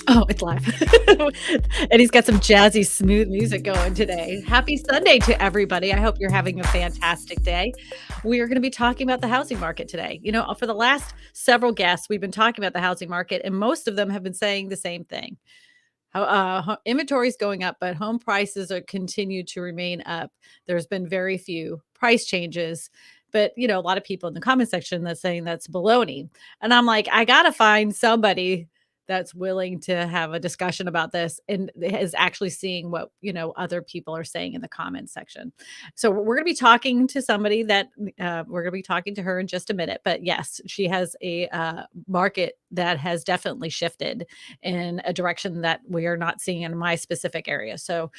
Oh, it's live. And he's got some jazzy, smooth music going today. Happy Sunday to everybody. I hope you're having a fantastic day. We are going to be talking about the housing market today. For the last several guests, we've been talking about the housing market, and most of them have been saying the same thing. Inventory is going up, but home prices are continue to remain up. There's been very few price changes, but a lot of people in the comment section that's saying that's baloney. And I'm like, I gotta find somebody that's willing to have a discussion about this and is actually seeing what other people are saying in the comment section. So we're going to be talking to somebody that we're going to be talking to her in just a minute. But yes, she has a market that has definitely shifted in a direction that we are not seeing in my specific area. So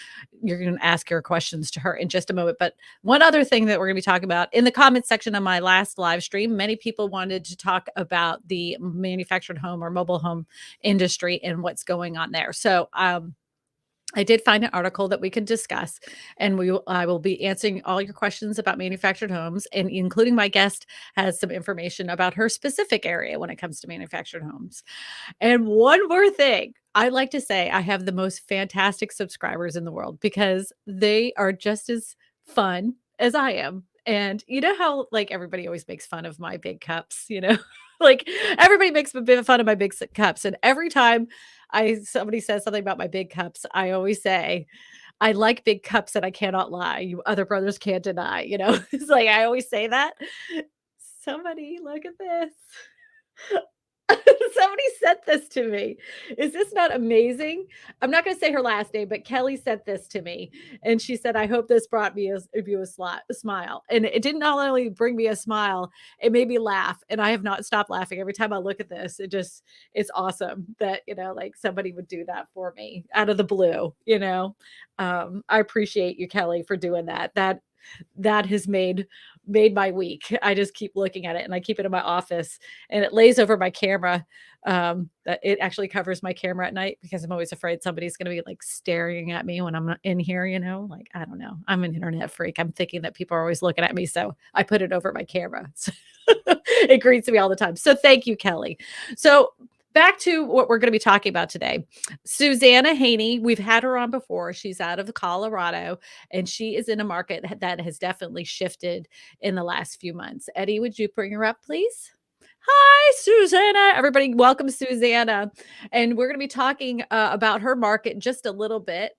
you're going to ask your questions to her in just a moment. But one other thing that we're going to be talking about in the comment section of my last live stream, many people wanted to talk about the manufactured home or mobile home industry and what's going on there. So I did find an article that we can discuss, and I will be answering all your questions about manufactured homes, and including my guest has some information about her specific area when it comes to manufactured homes. And one more thing, I like to say I have the most fantastic subscribers in the world because they are just as fun as I am. And you know how like everybody always makes fun of my big cups, like everybody makes a bit of fun of my big cups. And every time somebody says something about my big cups, I always say, I like big cups and I cannot lie. You other brothers can't deny, It's like I always say that. Somebody look at this. Somebody sent this to me. Is this not amazing? I'm not going to say her last name, but Kelly sent this to me, and she said, "I hope this brought me a smile." And it didn't not only bring me a smile, it made me laugh, and I have not stopped laughing every time I look at this. It's awesome that like somebody would do that for me out of the blue. I appreciate you, Kelly, for doing that. That has made my week. I just keep looking at it and I keep it in my office and it lays over my camera. That it actually covers my camera at night because I'm always afraid somebody's going to be like staring at me when I'm not in here, like, I don't know. I'm an internet freak. I'm thinking that people are always looking at me. So I put it over my camera. So it greets me all the time. So thank you, Kelly. So back to what we're going to be talking about today. Susanna Haney, we've had her on before. She's out of Colorado, and she is in a market that has definitely shifted in the last few months. Eddie, would you bring her up, please? Hi, Susanna. Everybody, welcome Susanna. And we're going to be talking about her market just a little bit.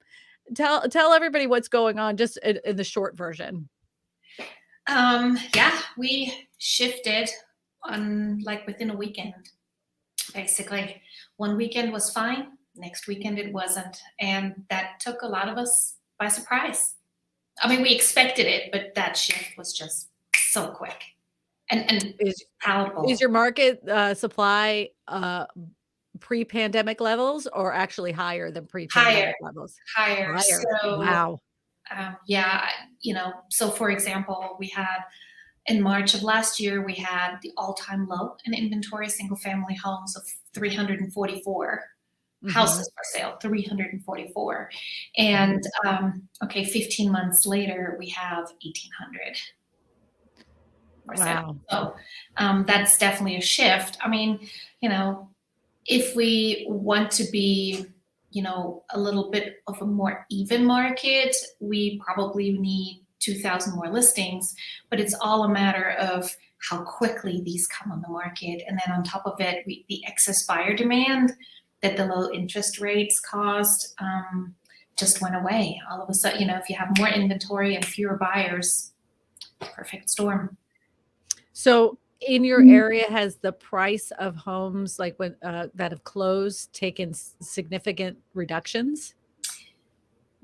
Tell everybody what's going on just in the short version. Yeah, we shifted on like within a weekend. Basically, one weekend was fine, next weekend it wasn't, and that took a lot of us by surprise. I mean, we expected it, but that shift was just so quick and palatable. Is your market supply pre-pandemic levels or actually higher than Higher, pre-pandemic levels? higher. Higher. So, Wow. yeah, so for example, we had in March of last year, we had the all-time low in inventory single family homes of 344 houses for sale, 344. And okay, 15 months later, we have 1,800 for sale. Wow. So that's definitely a shift. I mean, if we want to be, a little bit of a more even market, we probably need 2,000 more listings, but it's all a matter of how quickly these come on the market. And then on top of it, the excess buyer demand that the low interest rates caused just went away. All of a sudden, if you have more inventory and fewer buyers, perfect storm. So in your area, has the price of homes like when that have closed taken significant reductions?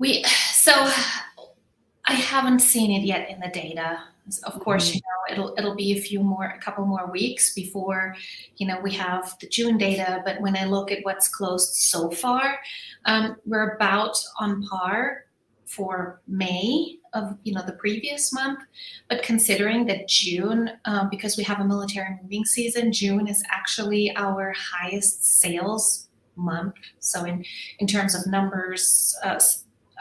So I haven't seen it yet in the data. Of course, it'll be a couple more weeks before, we have the June data. But when I look at what's closed so far, we're about on par for May of, the previous month. But considering that June, because we have a military moving season, June is actually our highest sales month. So in terms of numbers,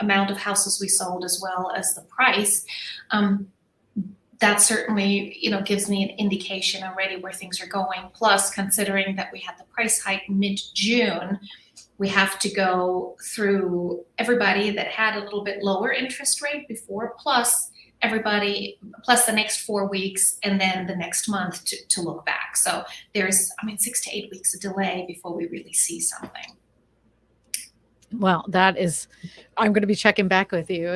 amount of houses we sold as well as the price, that certainly gives me an indication already where things are going. Plus, considering that we had the price hike mid-June, we have to go through everybody that had a little bit lower interest rate before, plus everybody, plus the next 4 weeks, and then the next month to look back. So there's, 6 to 8 weeks of delay before we really see something. Well, that is, I'm going to be checking back with you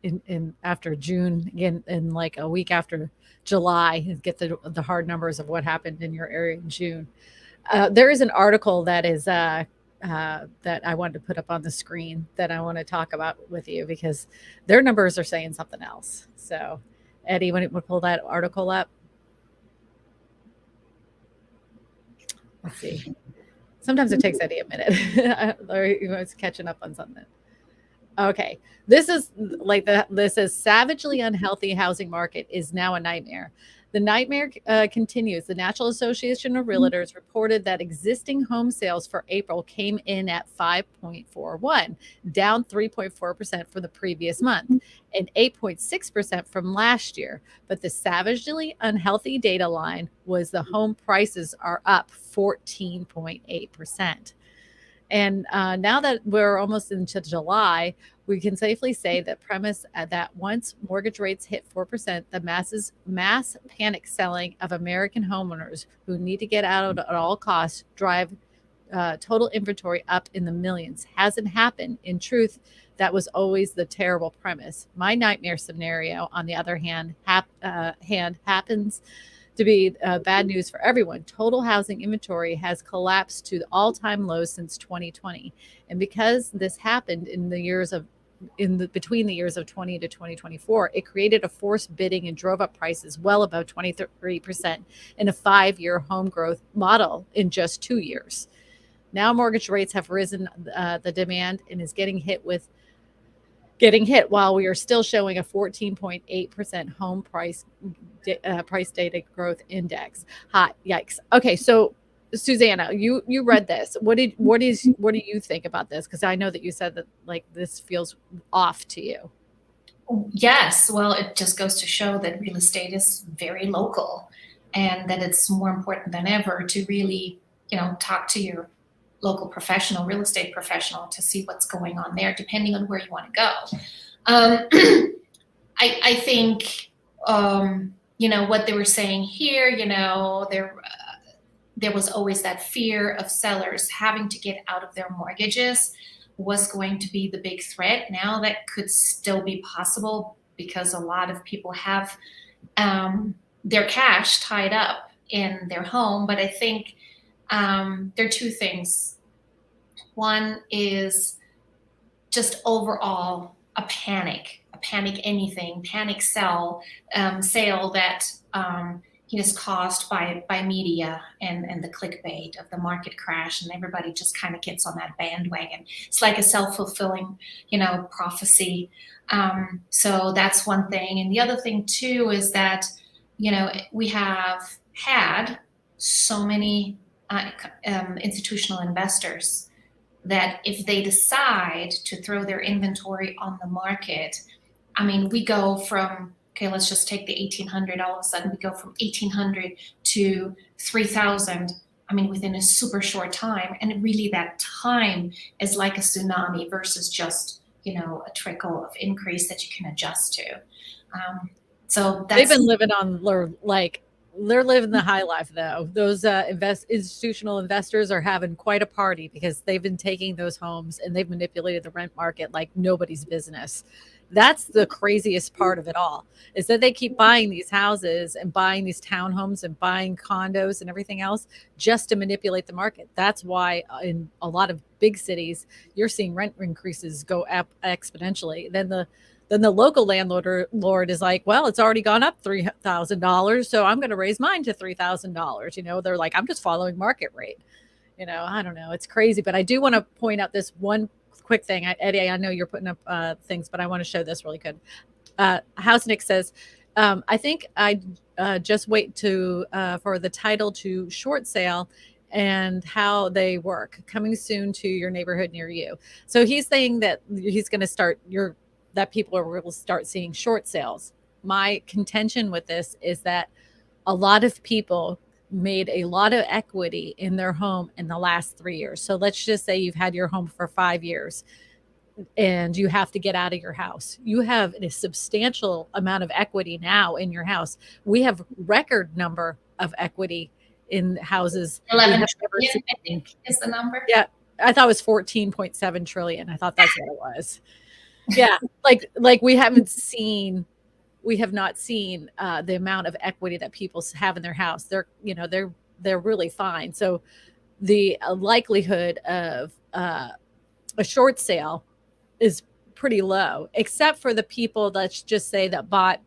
in after June again, in like a week after July, and get the hard numbers of what happened in your area in June. There is an article that is that I wanted to put up on the screen that I want to talk about with you because their numbers are saying something else. So, Eddie, when it would pull that article up, let's see. Sometimes it takes Eddie a minute. Or he was catching up on something. Okay. This is this is savagely unhealthy housing market is now a nightmare. The nightmare continues. The National Association of Realtors reported that existing home sales for April came in at 5.41, down 3.4% from the previous month and 8.6% from last year. But the savagely unhealthy data line was the home prices are up 14.8%. And now that we're almost into July, we can safely say that premise that once mortgage rates hit 4%, the mass panic selling of American homeowners who need to get out at all costs drive total inventory up in the millions hasn't happened. In truth, that was always the terrible premise. My nightmare scenario, on the other hand, happens to be bad news for everyone. Total housing inventory has collapsed to the all-time lows since 2020, and because this happened in the years of between the years of 20 to 2024, it created a forced bidding and drove up prices well above 23% in a 5-year home growth model in just 2 years. Now mortgage rates have risen, the demand, and is getting hit while we are still showing a 14.8% home price data growth index. Hot yikes. Okay, so Susanna, you read this. What do you think about this? Because I know that you said that like this feels off to you. Yes, well, it just goes to show that real estate is very local, and that it's more important than ever to really, talk to your local professional, real estate professional, to see what's going on there, depending on where you want to go. Um, I think, what they were saying here, there was always that fear of sellers having to get out of their mortgages was going to be the big threat. Now that could still be possible because a lot of people have their cash tied up in their home. But I think there are two things. One is just overall a panic anything, panic sale that is caused by media and the clickbait of the market crash, and everybody just kind of gets on that bandwagon. It's like a self-fulfilling, prophecy. So that's one thing. And the other thing too is that, we have had so many institutional investors that if they decide to throw their inventory on the market, we go from, okay, let's just take the 1800, all of a sudden we go from 1800 to 3000, within a super short time. And really that time is like a tsunami versus just, a trickle of increase that you can adjust to. So they've been living on they're living the high life though. Those institutional investors are having quite a party because they've been taking those homes and they've manipulated the rent market like nobody's business. That's the craziest part of it all, is that they keep buying these houses and buying these townhomes and buying condos and everything else just to manipulate the market. That's why in a lot of big cities, you're seeing rent increases go up exponentially. Then the local landlord is like, well, it's already gone up $3,000, so I'm going to raise mine to $3,000. They're like, I'm just following market rate. I don't know. It's crazy. But I do want to point out this one quick thing. Eddie, I know you're putting up things, but I want to show this really good. House Nick says, I think I just wait for the title to short sale and how they work coming soon to your neighborhood near you. So he's saying that he's going to start that people will start seeing short sales. My contention with this is that a lot of people made a lot of equity in their home in the last 3 years. So let's just say you've had your home for 5 years and you have to get out of your house. You have a substantial amount of equity now in your house. We have record number of equity in houses we 11 have never trillion, I seen. think, is the number. Yeah, I thought it was 14.7 trillion. I thought that's what it was. Yeah, like we have not seen the amount of equity that people have in their house. They're really fine. So the likelihood of a short sale is pretty low, except for the people, let's just say, that bought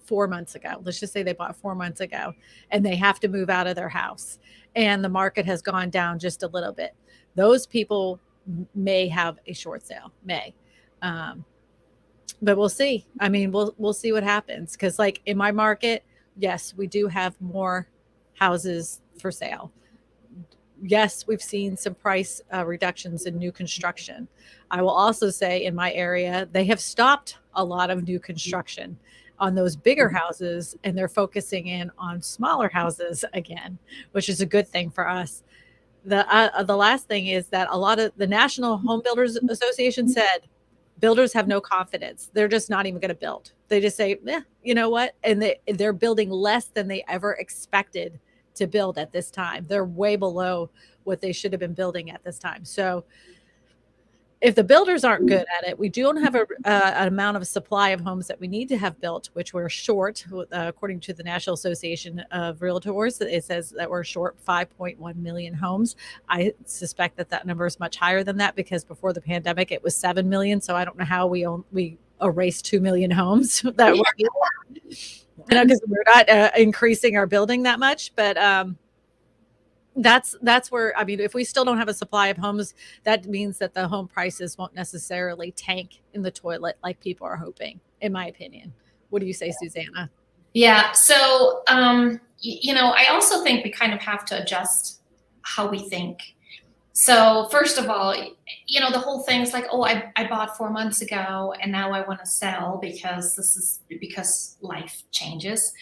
4 months ago. Let's just say they bought 4 months ago and they have to move out of their house and the market has gone down just a little bit. Those people may have a short sale, but we'll see. I mean, we'll see what happens. Because like in my market, yes, we do have more houses for sale. Yes, we've seen some price reductions in new construction. I will also say in my area, they have stopped a lot of new construction on those bigger houses, and they're focusing in on smaller houses again, which is a good thing for us. The last thing is that a lot of the National Home Builders Association said builders have no confidence. They're just not even going to build. They just say, you know what? And they're building less than they ever expected to build at this time. They're way below what they should have been building at this time. So if the builders aren't good at it, we don't have an amount of supply of homes that we need to have built, which we're short, according to the National Association of Realtors. It says that we're short 5.1 million homes. I suspect that number is much higher than that, because before the pandemic, it was 7 million. So I don't know how we erased 2 million homes that were, because we're not increasing our building that much. But that's where, I mean, if we still don't have a supply of homes, that means that the home prices won't necessarily tank in the toilet like people are hoping, in my opinion. What do you say, Susanna? Yeah. So, I also think we kind of have to adjust how we think. So first of all, the whole thing's like, oh, I bought 4 months ago and now I want to sell because life changes.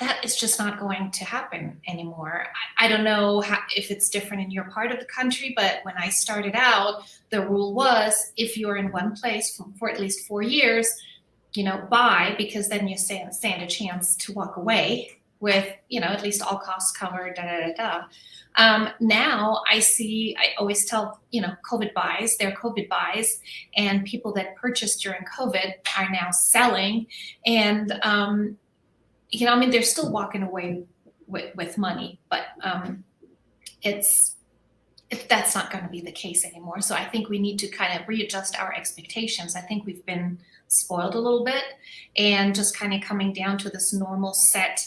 That is just not going to happen anymore. I don't know if it's different in your part of the country, but when I started out, the rule was if you're in one place for at least 4 years, buy, because then you stand a chance to walk away with, at least all costs covered, now I always tell, COVID buys, they're COVID buys, and people that purchased during COVID are now selling. And, they're still walking away with money, but that's not going to be the case anymore. So I think we need to kind of readjust our expectations. I think we've been spoiled a little bit, and just kind of coming down to this normal set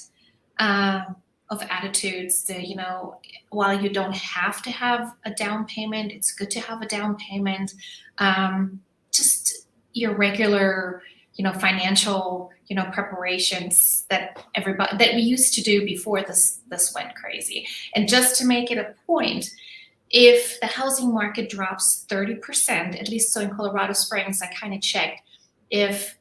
of attitudes that, while you don't have to have a down payment, it's good to have a down payment. Just your regular, financial, preparations that we used to do before this went crazy. And just to make it a point, if the housing market drops 30%, at least so in Colorado Springs, I kind of checked, if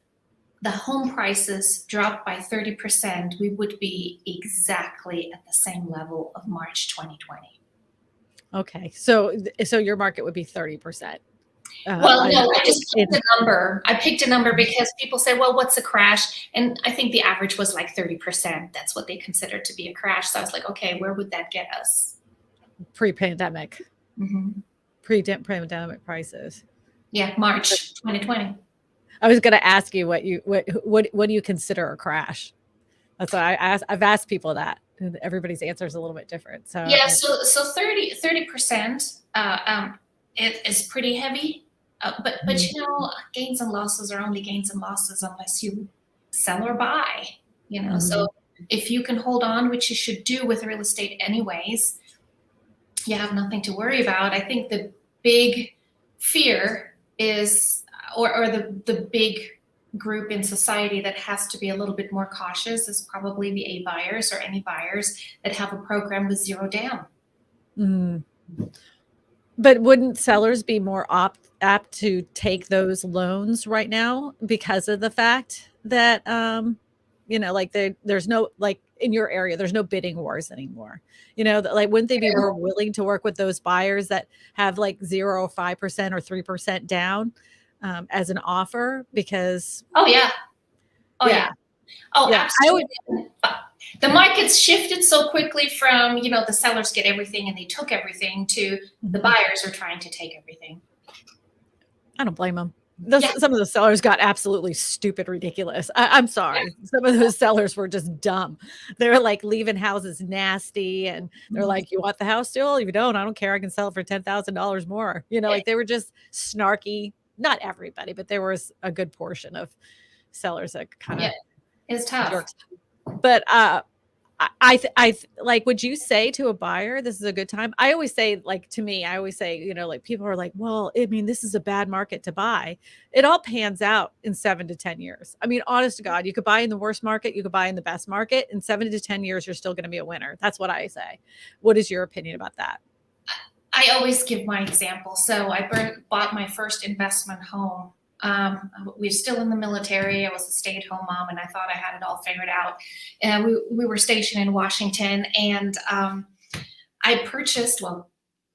the home prices dropped by 30%, we would be exactly at the same level of March 2020. Okay. So your market would be 30%. Well, no, I just picked a number. I picked a number because people say, well, what's a crash? And I think the average was like 30%. That's what they consider to be a crash. So I was like, okay, where would that get us? Pre-pandemic. Pre-pandemic prices. Yeah, March 2020. I was going to ask you what do you consider a crash? That's why I've asked people that. Everybody's answer is a little bit different. So yeah, so 30% it is pretty heavy. But gains and losses are only gains and losses unless you sell or buy. So if you can hold on, which you should do with real estate anyways, you have nothing to worry about. I think the big fear is, or the big group in society that has to be a little bit more cautious, is probably the A buyers, or any buyers that have a program with 0 down. But wouldn't sellers be more apt to take those loans right now because of the fact that, like there's no, like, in your area, there's no bidding wars anymore. Like, wouldn't they be more willing to work with those buyers that have like 0 or 5% or 3% down as an offer? Because Oh yeah. Oh yeah. yeah, Oh, yeah, I would. absolutely. The market's shifted so quickly from, the sellers get everything and they took everything to the buyers are trying to take everything. I don't blame them. Yeah. Some of the sellers got absolutely stupid, ridiculous. I'm sorry. Some of those sellers were just dumb. They're like leaving houses nasty, and they're like, "You want the house still? If you don't, I don't care. I can sell it for $10,000 more." Like they were just snarky. Not everybody, but there was a good portion of sellers that kind of it's tough. jerks. But like, would you say to a buyer, this is a good time? I always say, like, to me, I always say, like, people are like, well, I mean, this is a bad market to buy. It all pans out in 7 to 10 years. I mean, honest to God, you could buy in the worst market, you could buy in the best market. In 7 to 10 years, you're still going to be a winner. That's what I say. What is your opinion about that? I always give my example. So I bought my first investment home. We were still in the military. I was a stay-at-home mom, and I thought I had it all figured out. And we were stationed in Washington, and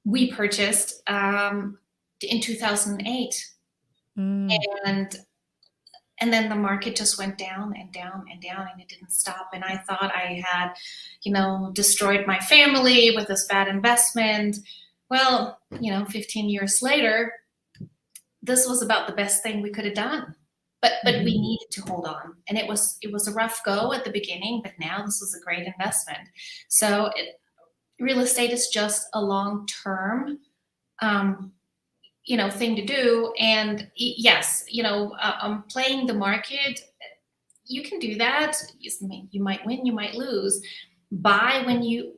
we purchased in 2008, and then the market just went down and down and down, and it didn't stop. And I thought I had, destroyed my family with this bad investment. Well, 15 years later, this was about the best thing we could have done, but we needed to hold on. And it was a rough go at the beginning, but now this was a great investment. So real estate is just a long-term, thing to do. And yes, playing the market, you can do that. You might win, you might lose. Buy when you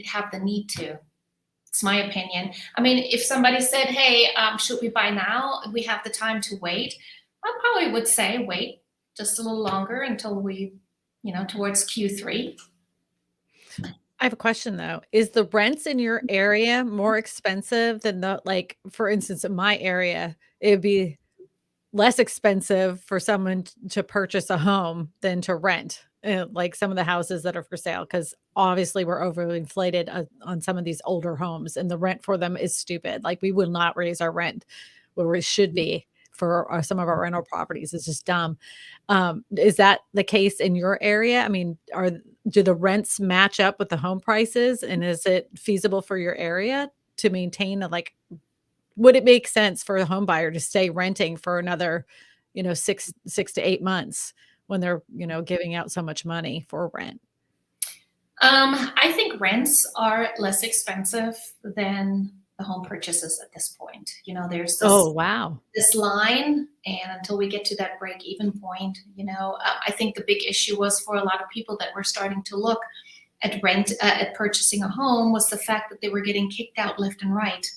have the need to. It's my opinion. I mean, if somebody said, hey, should we buy now? We have the time to wait. I probably would say wait just a little longer until we, towards Q3. I have a question though. Is the rents in your area more expensive than like, for instance, in my area, it would be less expensive for someone to purchase a home than to rent, like some of the houses that are for sale, because obviously we're overinflated on some of these older homes, and the rent for them is stupid. Like, we will not raise our rent where it should be for some of our rental properties. It's just dumb. Is that the case in your area? I mean, do the rents match up with the home prices, and is it feasible for your area to maintain would it make sense for a home buyer to stay renting for another, 6 to 8 months when they're, giving out so much money for rent? I think rents are less expensive than the home purchases at this point. There's this line, and until we get to that break-even point, I think the big issue was for a lot of people that were starting to look at at purchasing a home, was the fact that they were getting kicked out left and right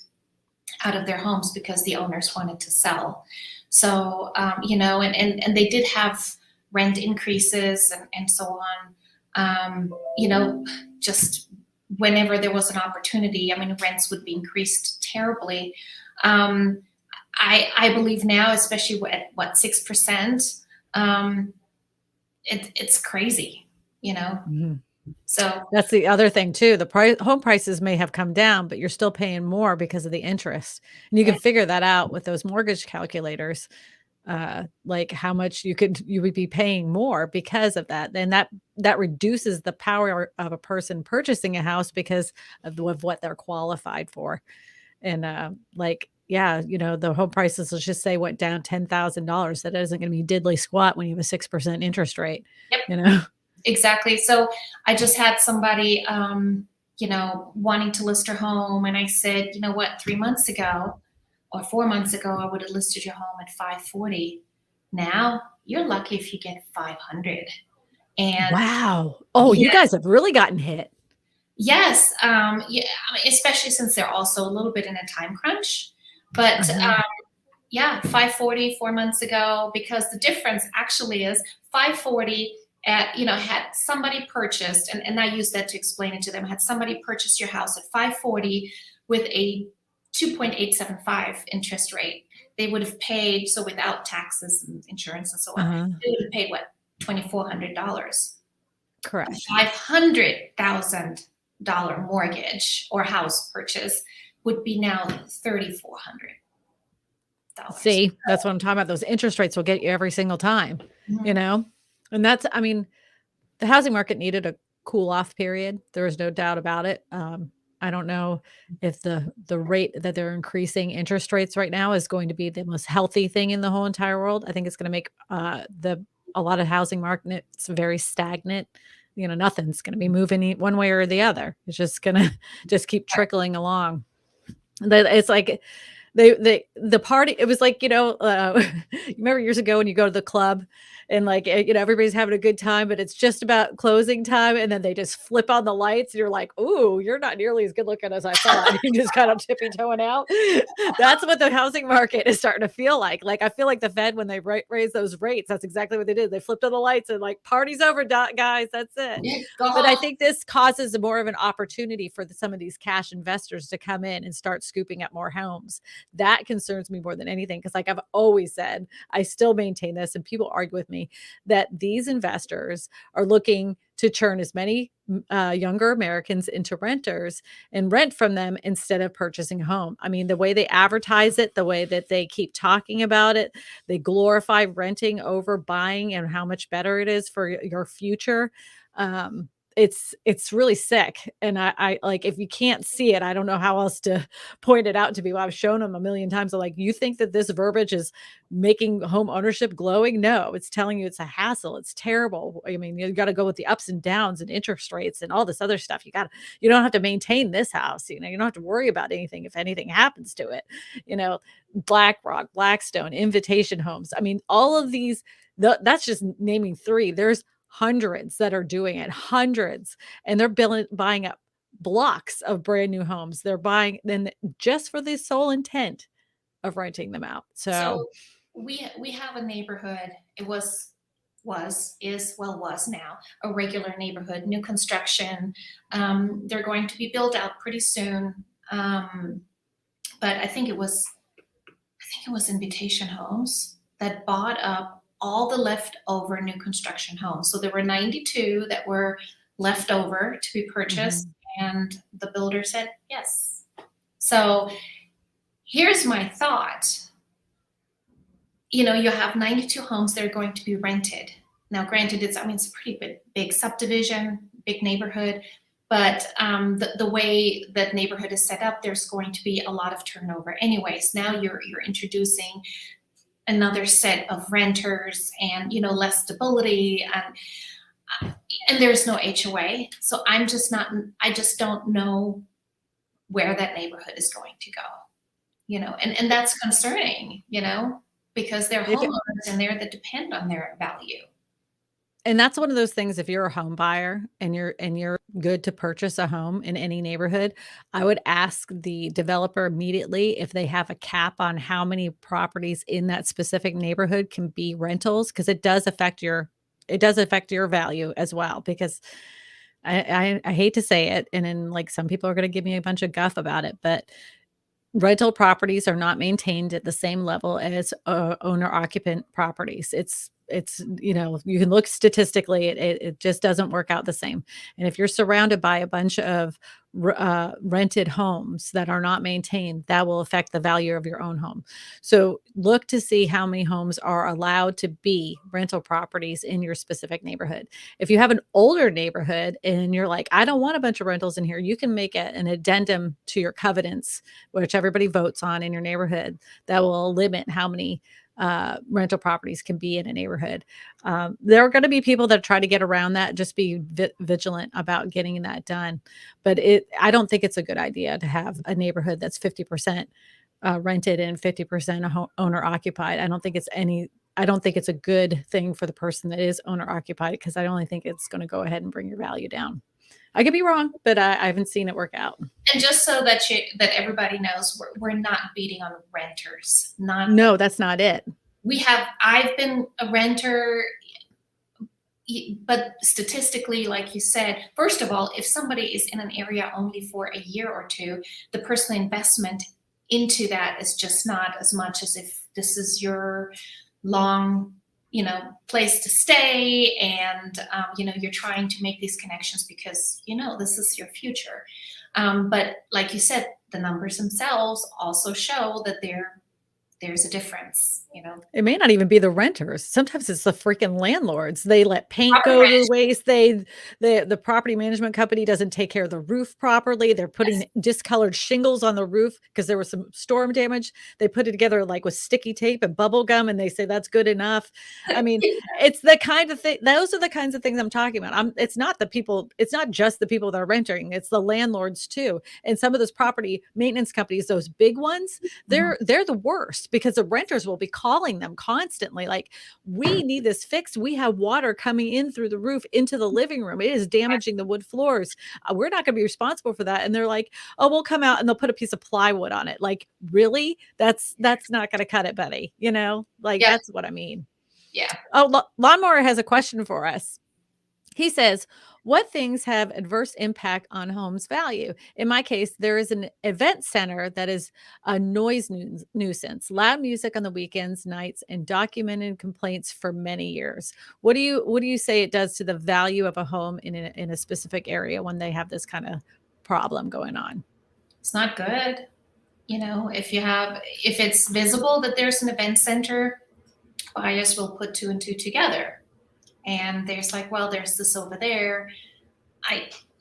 out of their homes because the owners wanted to sell. So, and they did have rent increases and so on. Just whenever there was an opportunity, I mean, rents would be increased terribly. I believe now, especially at 6%, it's crazy, So that's the other thing too. The home prices may have come down, but you're still paying more because of the interest. And you can figure that out with those mortgage calculators, like how much you would be paying more because of that. And that reduces the power of a person purchasing a house because of what they're qualified for. And the home prices, let's just say, went down $10,000. That isn't going to be diddly squat when you have a 6% interest rate. Yep. Exactly. So I just had somebody, wanting to list her home. And I said, 3 months ago or 4 months ago, I would have listed your home at 540. Now you're lucky if you get 500. And wow. Oh, you guys have really gotten hit. Yes. Especially since they're also a little bit in a time crunch, but, 540 4 months ago, because the difference actually is 540 had somebody purchased, and I use that to explain it to them, had somebody purchased your house at 540 with a 2.875 interest rate, they would have paid, so without taxes and insurance and so on, they would have paid what, $2,400. Correct. $500,000 mortgage or house purchase would be now $3,400. See, that's what I'm talking about. Those interest rates will get you every single time, you Mhm. know? And that's, I mean, the housing market needed a cool off period. There is no doubt about it. I don't know if the rate that they're increasing interest rates right now is going to be the most healthy thing in the whole entire world. I think it's going to make the a lot of housing markets very stagnant. You know, nothing's going to be moving one way or the other. It's just going to just keep trickling along. It's like the party, it was like, you remember years ago when you go to the club and like, everybody's having a good time, but it's just about closing time. And then they just flip on the lights and you're like, "Ooh, you're not nearly as good looking as I thought." You just kind of tippy toeing out. That's what the housing market is starting to feel like. Like, I feel like the Fed, when they raised those rates, that's exactly what they did. They flipped on the lights and like, "Party's over, guys. That's it." Yeah, But I go. think this causes more of an opportunity for some of these cash investors to come in and start scooping up more homes. That concerns me more than anything, because like I've always said, I still maintain this, and people argue with me, that these investors are looking to turn as many younger Americans into renters and rent from them instead of purchasing a home. I mean, the way they advertise it, the way that they keep talking about it, they glorify renting over buying and how much better it is for your future. Um, it's really sick. And I like, if you can't see it, I don't know how else to point it out to people. I've shown them a million times. I'm like, "You think that this verbiage is making home ownership glowing? No, it's telling you it's a hassle. It's terrible. I mean, you got to go with the ups and downs and interest rates and all this other stuff. You don't have to maintain this house. You don't have to worry about anything if anything happens to it. You know, BlackRock, Blackstone, Invitation Homes. I mean, all of these, that's just naming three. There's hundreds that are doing it, hundreds, and they're buying up blocks of brand new homes. They're buying then just for the sole intent of renting them out. So, So we have a neighborhood. It was now a regular neighborhood, new construction. They're going to be built out pretty soon. But I think it was Invitation Homes that bought up all the leftover new construction homes. So there were 92 that were left over to be purchased, mhm, and the builder said yes. So here's my thought. You have 92 homes that are going to be rented. Now, granted, it's a pretty big subdivision, big neighborhood, but the way that neighborhood is set up, there's going to be a lot of turnover. Anyways, now you're introducing another set of renters, and less stability, and there's no HOA. So I just don't know where that neighborhood is going to go. And that's concerning, because there are if it homeowners in there that depend on their value. and that's one of those things. If you're a home buyer and you're good to purchase a home in any neighborhood, I would ask the developer immediately if they have a cap on how many properties in that specific neighborhood can be rentals, because it does affect your value as well. Because I hate to say it, and then like some people are going to give me a bunch of guff about it, but rental properties are not maintained at the same level as owner occupant properties. You can look statistically, it just doesn't work out the same. And if you're surrounded by a bunch of rented homes that are not maintained, that will affect the value of your own home. So look to see how many homes are allowed to be rental properties in your specific neighborhood. If you have an older neighborhood and you're like, "I don't want a bunch of rentals in here," you can make an addendum to your covenants, which everybody votes on in your neighborhood, that will limit how many rental properties can be in a neighborhood. There are going to be people that try to get around that. Just be vigilant about getting that done. But I don't think it's a good idea to have a neighborhood that's 50% rented and 50% owner occupied. I don't think it's a good thing for the person that is owner occupied, because I only think it's going to go ahead and bring your value down. I could be wrong, but I haven't seen it work out. And just so that everybody knows, we're not beating on renters. Not No, that's not it. I've been a renter, but statistically, like you said, first of all, if somebody is in an area only for a year or two, the personal investment into that is just not as much as if this is your long, place to stay, and you're trying to make these connections because this is your future. But like you said, the numbers themselves also show that there's a difference. It may not even be the renters. Sometimes it's the freaking landlords. They let paint Property go to management. waste. The property management company doesn't take care of the roof properly. They're Yes. putting discolored shingles on the roof because there was some storm damage. They put it together like with sticky tape and bubble gum, and they say that's good enough. I mean, it's the kind of thing. Those are the kinds of things I'm talking about. It's not the people. It's not just the people that are renting. It's the landlords too. And some of those property maintenance companies, those big ones, Mhm. they're the worst because the renters will be calling them constantly like, we need this fixed. We have water coming in through the roof into the living room. It is damaging the wood floors. We're not going to be responsible for that. And they're like, oh, we'll come out, and they'll put a piece of plywood on it. Like, really? That's not going to cut it, buddy. Like, Yeah. that's what I mean. Yeah. Oh, Lawnmower has a question for us. He says, what things have adverse impact on homes value? In my case, there is an event center that is a noise nuisance, loud music on the weekends, nights, and documented complaints for many years. What do you say it does to the value of a home in a specific area when they have this kind of problem going on? It's not good. If it's visible that there's an event center, buyers will put two and two together. And there's like, well, there's this over there.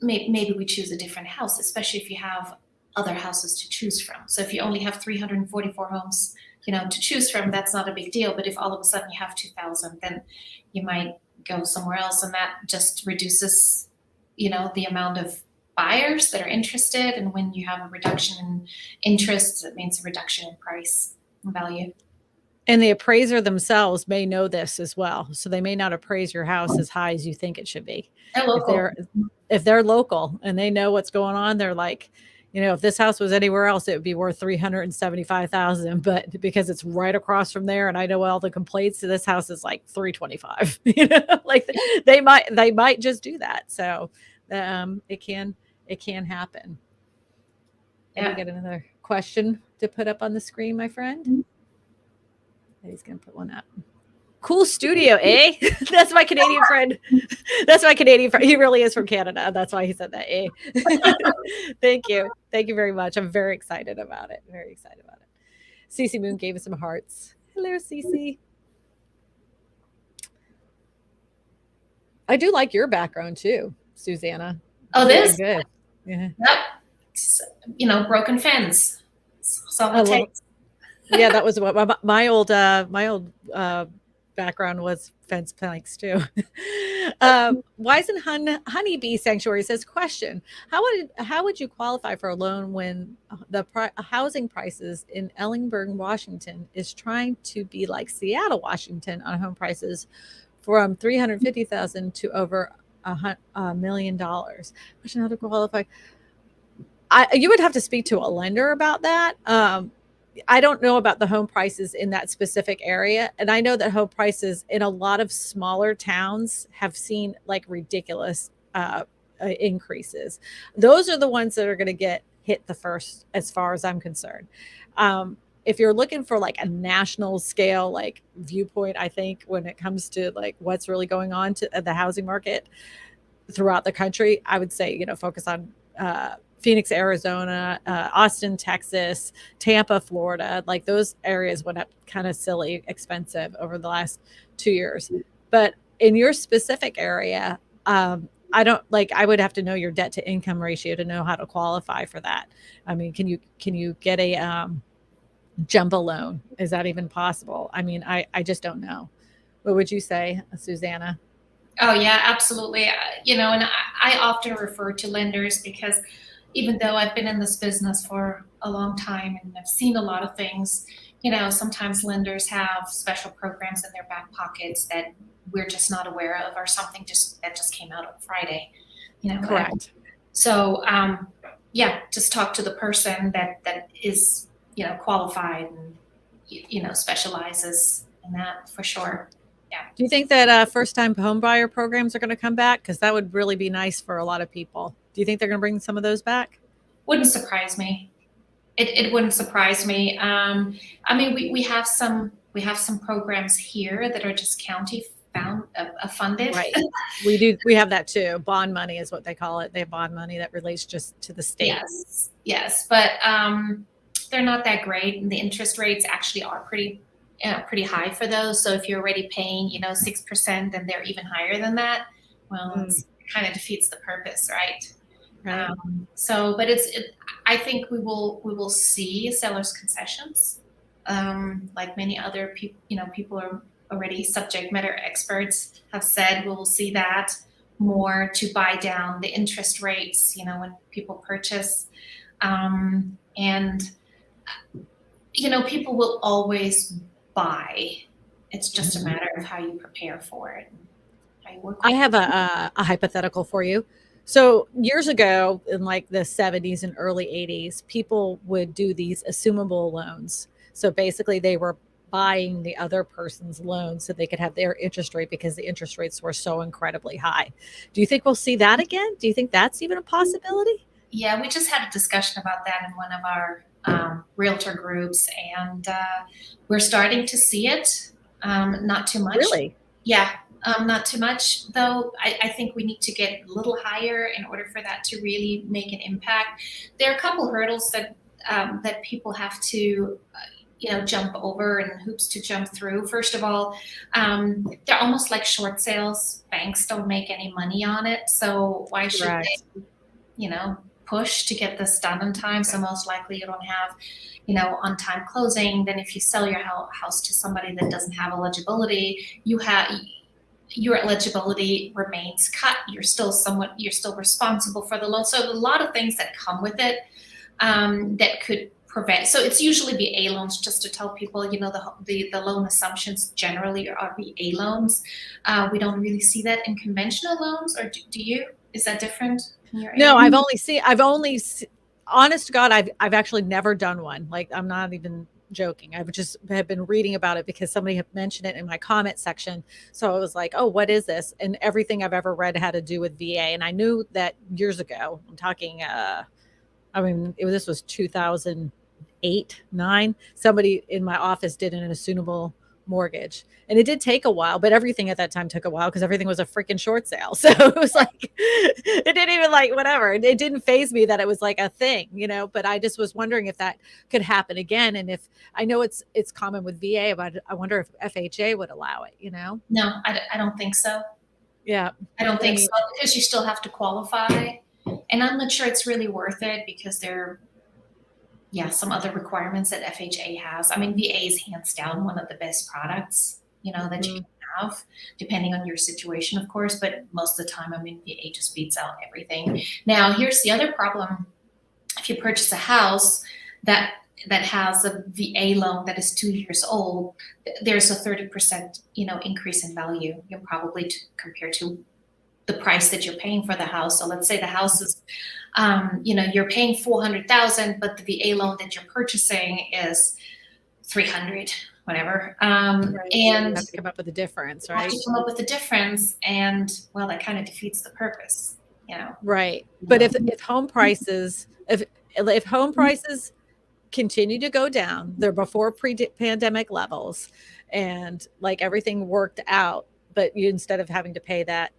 Maybe we choose a different house, especially if you have other houses to choose from. So if you only have 344 homes, to choose from, that's not a big deal. But if all of a sudden you have 2,000, then you might go somewhere else, and that just reduces, the amount of buyers that are interested. And when you have a reduction in interest, it means a reduction in price and value. And the appraiser themselves may know this as well. So they may not appraise your house as high as you think it should be. They're If local. they're if they're local and they know what's going on, they're like, if this house was anywhere else, it would be worth 375,000. But because it's right across from there, and I know all the complaints, so this house is like 325. Like they might just do that. So it can happen. And we Yeah. get another question to put up on the screen, my friend. He's gonna put one up. Cool studio, eh? That's my Canadian friend. That's my Canadian friend. He really is from Canada. That's why he said that, eh? Thank you. Thank you very much. I'm very excited about it. Very excited about it. Cece Moon gave us some hearts. Hello, Cece. I do like your background too, Susanna. Oh, It's really this? good. Yeah. Yep. It's, broken fence. That's all I it love takes. Yeah, that was what my old background was fence planks too. Wisen Honeybee Sanctuary says, question: how would you qualify for a loan when the housing prices in Ellensburg, Washington, is trying to be like Seattle, Washington, on home prices from 350,000 to over $1 million? Question: how to qualify? You would have to speak to a lender about that. I don't know about the home prices in that specific area. And I know that home prices in a lot of smaller towns have seen like ridiculous increases. Those are the ones that are going to get hit the first, as far as I'm concerned. If you're looking for like a national scale, like viewpoint, I think when it comes to like what's really going on to the housing market throughout the country, I would say, focus on Phoenix, Arizona, Austin, Texas, Tampa, Florida. Like those areas went up kind of silly expensive over the last 2 years. But in your specific area, I don't like, I would have to know your debt to income ratio to know how to qualify for that. I mean, can you get a jumbo loan? Is that even possible? I mean, I just don't know. What would you say, Susanna? Oh yeah, absolutely. And I often refer to lenders because even though I've been in this business for a long time and I've seen a lot of things, sometimes lenders have special programs in their back pockets that we're just not aware of, or something that just came out on Friday. Whatever. Correct. So yeah, just talk to the person that is qualified and specializes in that for sure. Yeah. Do you think that first-time home buyer programs are going to come back? Because that would really be nice for a lot of people. Do you think they're going to bring some of those back? Wouldn't surprise me. It wouldn't surprise me. I mean, we have some We have some programs here that are just county funded. Right. We do. We have that too. Bond money is what they call it. They have bond money that relates just to the state. Yes, but they're not that great, and the interest rates actually are pretty high for those. So if you're already paying, 6%, and they're even higher than that, well, it kind of defeats the purpose, right? Right. But I think we will see sellers concessions, like many other people. People are already subject matter experts have said we will see that more to buy down the interest rates. When people purchase, and people will always buy. It's just a matter of how you prepare for it. How you work with I have a hypothetical for you. So years ago, in like the 70s and early 80s, people would do these assumable loans. So basically, they were buying the other person's loan so they could have their interest rate because the interest rates were so incredibly high. Do you think we'll see that again? Do you think that's even a possibility? Yeah, we just had a discussion about that in one of our realtor groups, and we're starting to see it. Not too much. Really? Yeah, not too much, though. I think we need to get a little higher in order for that to really make an impact. There are a couple hurdles that people have to jump over, and hoops to jump through. First of all, they're almost like short sales. Banks don't make any money on it, so why should they, push to get this done in time? So most likely you don't have, on time closing. Then if you sell your house to somebody that doesn't have eligibility, your eligibility remains cut. You're still responsible for the loan. So a lot of things that come with it that could prevent. So it's usually VA loans, just to tell people, the loan assumptions generally are VA loans. We don't really see that in conventional loans, or do you? Is that different? No, honest to God, I've actually never done one. Like, I'm not even joking. Have been reading about it because somebody had mentioned it in my comment section. So I was like, oh, what is this? And everything I've ever read had to do with VA. And I knew that years ago. I'm talking, this was 2008, 9. Somebody in my office did an assumable mortgage, and it did take a while, but everything at that time took a while because everything was a freaking short sale. So it was like, it didn't even whatever. It didn't faze me that it was like a thing, but I just was wondering if that could happen again. And if I know it's common with VA, but I wonder if FHA would allow it, No, I don't think so. Yeah. I don't think so, because you still have to qualify, and I'm not sure it's really worth it because some other requirements that FHA has. I mean, VA is hands down one of the best products, that you can have, depending on your situation, of course. But most of the time, VA just beats out everything. Now, here's the other problem. If you purchase a house that has a VA loan that is 2 years old, there's a 30%, increase in value. You'll probably compare to the price that you're paying for the house. So let's say the house is, you're paying $400,000, but the VA loan that you're purchasing is $300, whatever. Right. And you have to come up with the difference, right? You have to come up with the difference, and well, that kind of defeats the purpose, Right. But if home prices, if home prices continue to go down, they're before pre-pandemic levels, and like everything worked out, but instead of having to pay that,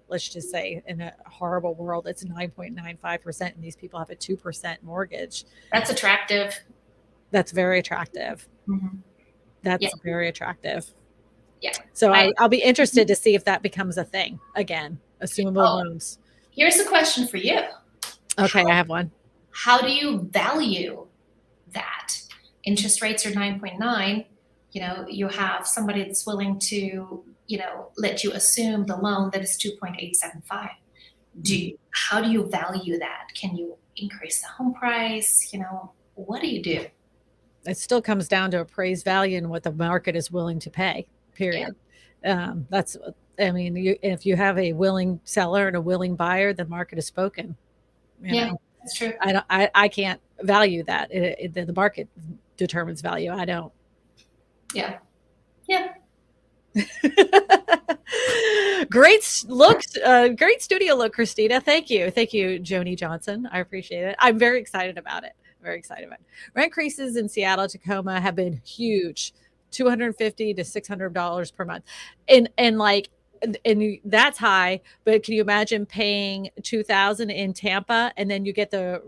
let's just say in a horrible world, it's 9.95%, and these people have a 2% mortgage. That's attractive. That's very attractive. Mm-hmm. That's very attractive. Yeah. So I'll be interested to see if that becomes a thing again, assumable loans. Here's a question for you. Okay, I have one. How do you value that? Interest rates are 9.9. You have somebody that's willing to, let you assume the loan that is 2.875. How do you value that? Can you increase the home price? What do you do? It still comes down to appraised value and what the market is willing to pay, period. Yeah. If you have a willing seller and a willing buyer, the market has spoken. That's true. I can't value that. The market determines value. I don't. Yeah. Great studio look, Kristina. Thank you, Joni Johnson. I appreciate it. I'm very excited about it. Rent increases in Seattle, Tacoma have been huge $250 to $600 per month. And like, and that's high, but can you imagine paying 2,000 in Tampa and then you get the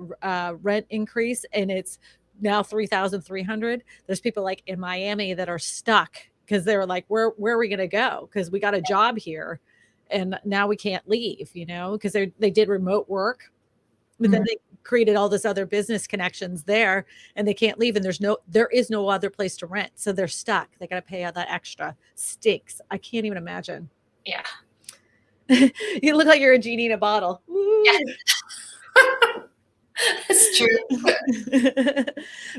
rent increase and it's now 3,300? There's people like in Miami that are stuck because they're like, where are we going to go? Because we got a job here and now we can't leave, because they did remote work, but then they created all this other business connections there and they can't leave, and there is no other place to rent. So they're stuck. They got to pay out that extra. Stinks. I can't even imagine. Yeah. You look like you're a genie in a bottle. Yeah. It's true.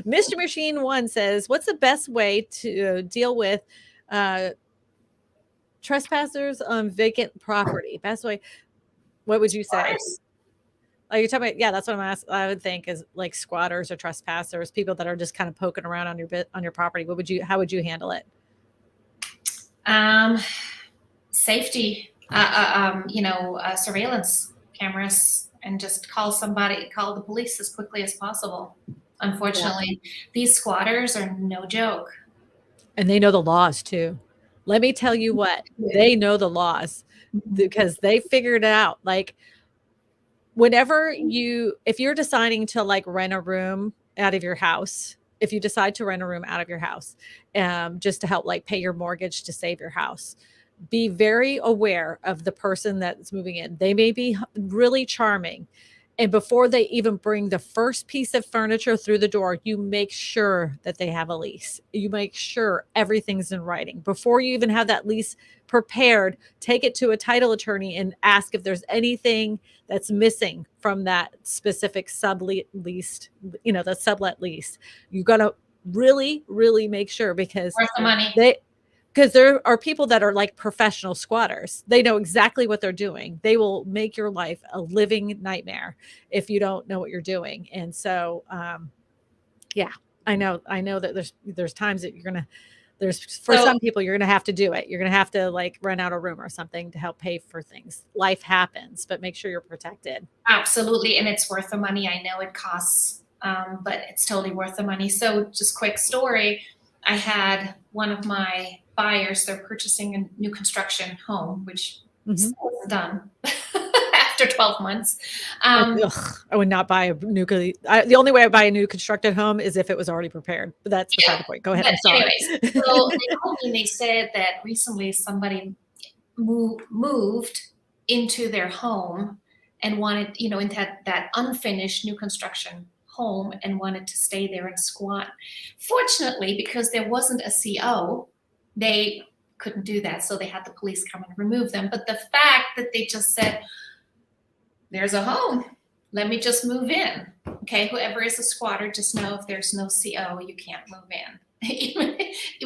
Mr. Machine 1 says, what's the best way to deal with trespassers on vacant property? Best way. What would you say? Oh, you're talking about, yeah, that's what I'm asking. I would think is like squatters or trespassers, people that are just kind of poking around on your property. How would you handle it? Safety, surveillance cameras, and just call the police as quickly as possible. Unfortunately, these squatters are no joke. And they know the laws too. Let me tell you what, they know the laws because they figured it out. Like, if you're deciding to like rent a room out of your house, if you decide to rent a room out of your house, just to help like pay your mortgage to save your house, be very aware of the person that's moving in. They may be really charming. And before they even bring the first piece of furniture through the door, you make sure that they have a lease. You make sure everything's in writing. Before you even have that lease prepared, take it to a title attorney and ask if there's anything that's missing from that specific sublet lease. The sublet lease. You got to really, really make sure, because worth the money. Because there are people that are like professional squatters. They know exactly what they're doing. They will make your life a living nightmare if you don't know what you're doing. And so, yeah, I know that there's times that some people, you're going to have to do it. You're going to have to like rent out a room or something to help pay for things. Life happens, but make sure you're protected. Absolutely. And it's worth the money. I know it costs, but it's totally worth the money. So just quick story. I had one of my buyers, they're purchasing a new construction home, which is done after 12 months. I would not buy the only way I buy a new constructed home is if it was already prepared. But that's beside the point. Go ahead. I'm sorry. Anyways, so they told me, they said that recently somebody moved into their home and wanted, into that unfinished new construction home and wanted to stay there and squat. Fortunately, because there wasn't a CO, they couldn't do that. So they had the police come and remove them. But the fact that they just said, there's a home, let me just move in. Okay, whoever is a squatter, just know if there's no CO, you can't move in.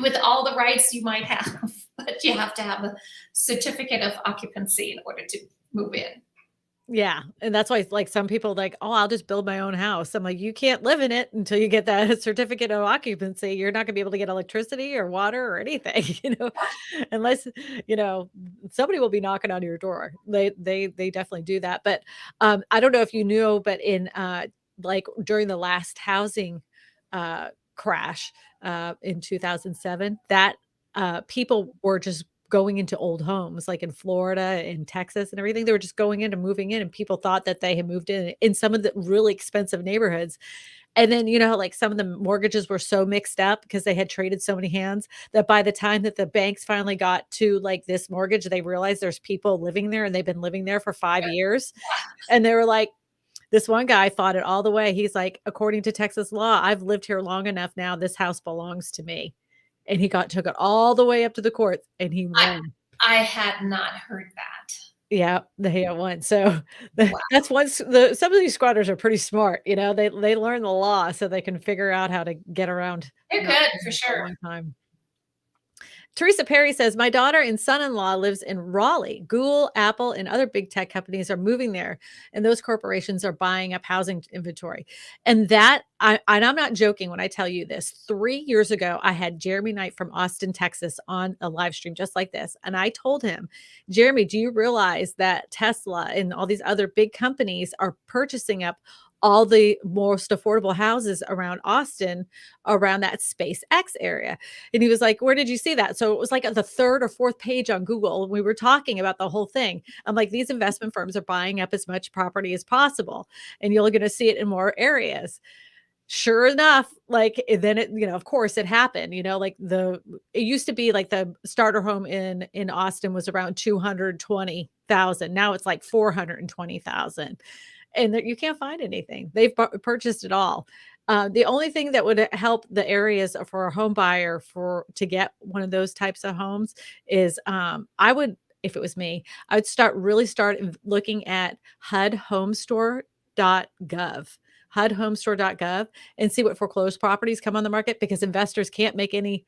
With all the rights you might have, but you have to have a certificate of occupancy in order to move in. Yeah. And that's why like some people like, oh, I'll just build my own house. I'm like, you can't live in it until you get that certificate of occupancy. You're not gonna be able to get electricity or water or anything, unless, somebody will be knocking on your door. They definitely do that. But I don't know if you knew, but in like during the last housing crash in 2007, that people were just going into old homes, like in Florida and Texas and everything. They were just going in and moving in, and people thought that they had moved in some of the really expensive neighborhoods. And then, like some of the mortgages were so mixed up because they had traded so many hands that by the time that the banks finally got to like this mortgage, they realized there's people living there and they've been living there for 5 years. And they were like, this one guy fought it all the way. He's like, according to Texas law, I've lived here long enough now. This house belongs to me. And he took it all the way up to the courts and he won. I had not heard that. Yeah, they won. So that's some of these squatters are pretty smart. They learn the law so they can figure out how to get around. They're good for sure. A long time. Teresa Perry says, my daughter and son-in-law lives in Raleigh. Google, Apple, and other big tech companies are moving there, and those corporations are buying up housing inventory. And I'm not joking when I tell you this. 3 years ago, I had Jeremy Knight from Austin, Texas on a live stream just like this. And I told him, Jeremy, do you realize that Tesla and all these other big companies are purchasing up all the most affordable houses around Austin, around that SpaceX area. And he was like, "Where did you see that?" So it was like at the 3rd or 4th page on Google. We were talking about the whole thing. I'm like, "These investment firms are buying up as much property as possible, and you're gonna see it in more areas." Sure enough, like, then it, of course it happened, like it used to be like the starter home in Austin was around 220,000. Now it's like 420,000, and that you can't find anything. They've purchased it all. The only thing that would help the areas for a home buyer for to get one of those types of homes is, I would, if it was me, I would start looking at HUDhomestore.gov, HUDhomestore.gov, and see what foreclosed properties come on the market, because investors can't make any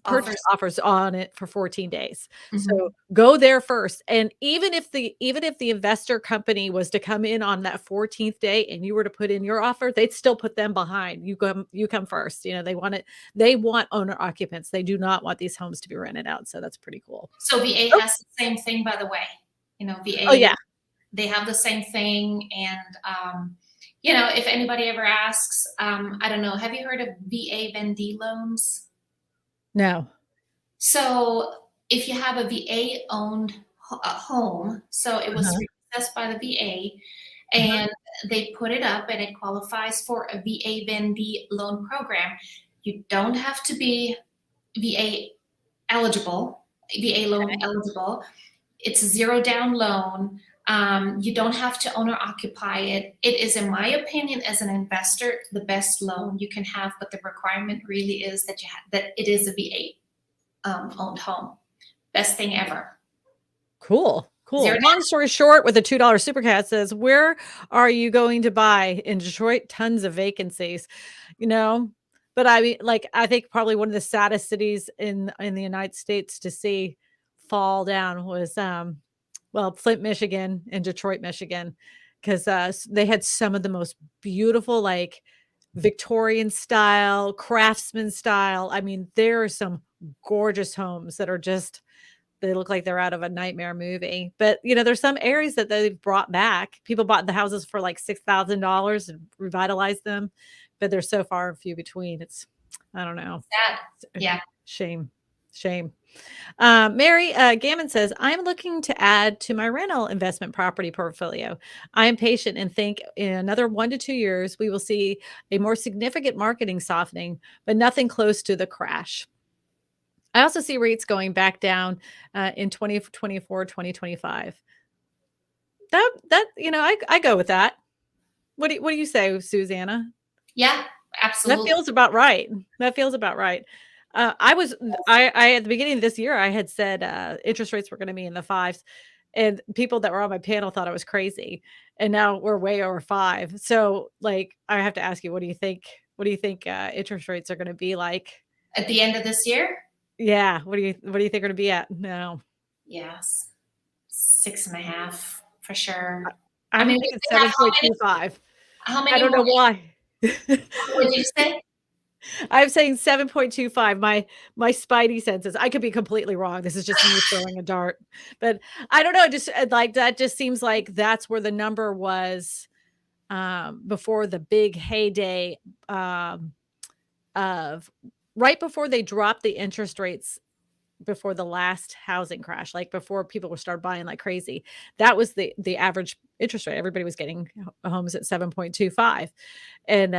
purchase Offers. offers on it for 14 days. So Mhm. go there first. And even if the investor company was to come in on that 14th day and you were to put in your offer, they'd still put them behind. You come first. They want owner occupants. They do not want these homes to be rented out. So that's pretty cool. So VA Oh, has the same thing, by the way. oh VA, yeah. they have the same thing. And, if anybody ever asks, I don't know, have you heard of VA Vendee loans? No. So if you have a VA owned home, so it was Uh-huh. repossessed by the VA, Uh-huh. and they put it up and it qualifies for a VA Vendee loan program. You don't have to be VA eligible, VA loan eligible. It's a zero down loan. You don't have to own or occupy it. It is, in my opinion, as an investor, the best loan you can have. But the requirement really is that it is a VA owned home. Best thing ever. Cool. Zero Cool. Long story short, with a $2 super cat says, "Where are you going to buy in Detroit? Tons of vacancies." You know, but I mean, like, I think probably one of the saddest cities in the United States to see fall down was, well, Flint, Michigan and Detroit, Michigan, 'cause, they had some of the most beautiful, like, Victorian style, craftsman style. I mean, there are some gorgeous homes that are just, they look like they're out of a nightmare movie. But, there's some areas that they've brought back. People bought the houses for like $6,000 and revitalized them, but they're so far and few between. It's, I don't know. sad. It's a Yeah. shame. Shame. Mary Gammon says, "I'm looking to add to my rental investment property portfolio. I am patient and think in another 1 to 2 years, we will see a more significant marketing softening, but nothing close to the crash. I also see rates going back down in 2024, 2025." I go with that. What do you say, Susanna? Yeah, That absolutely. feels about right. That feels about right. I was I at the beginning of this year, I had said, interest rates were gonna be in the 5s, and people that were on my panel thought I was crazy, and now we're way over 5. So, like, I have to ask you, what do you think, interest rates are gonna be like? At the end of this year, Yeah, what do you think are gonna be at now? yes, 6.5 for sure. I I'm mean, thinking we have how many? 7.25. How I many don't more? know why. What did you say? I'm saying 7.25, my spidey senses. I could be completely wrong. This is just me throwing a dart. But I don't know, just, like, that just seems like that's where the number was, before the big heyday, um, of right before they dropped the interest rates before the last housing crash, like, before people were started buying like crazy. That was the average interest rate. Everybody was getting homes at 7.25. And,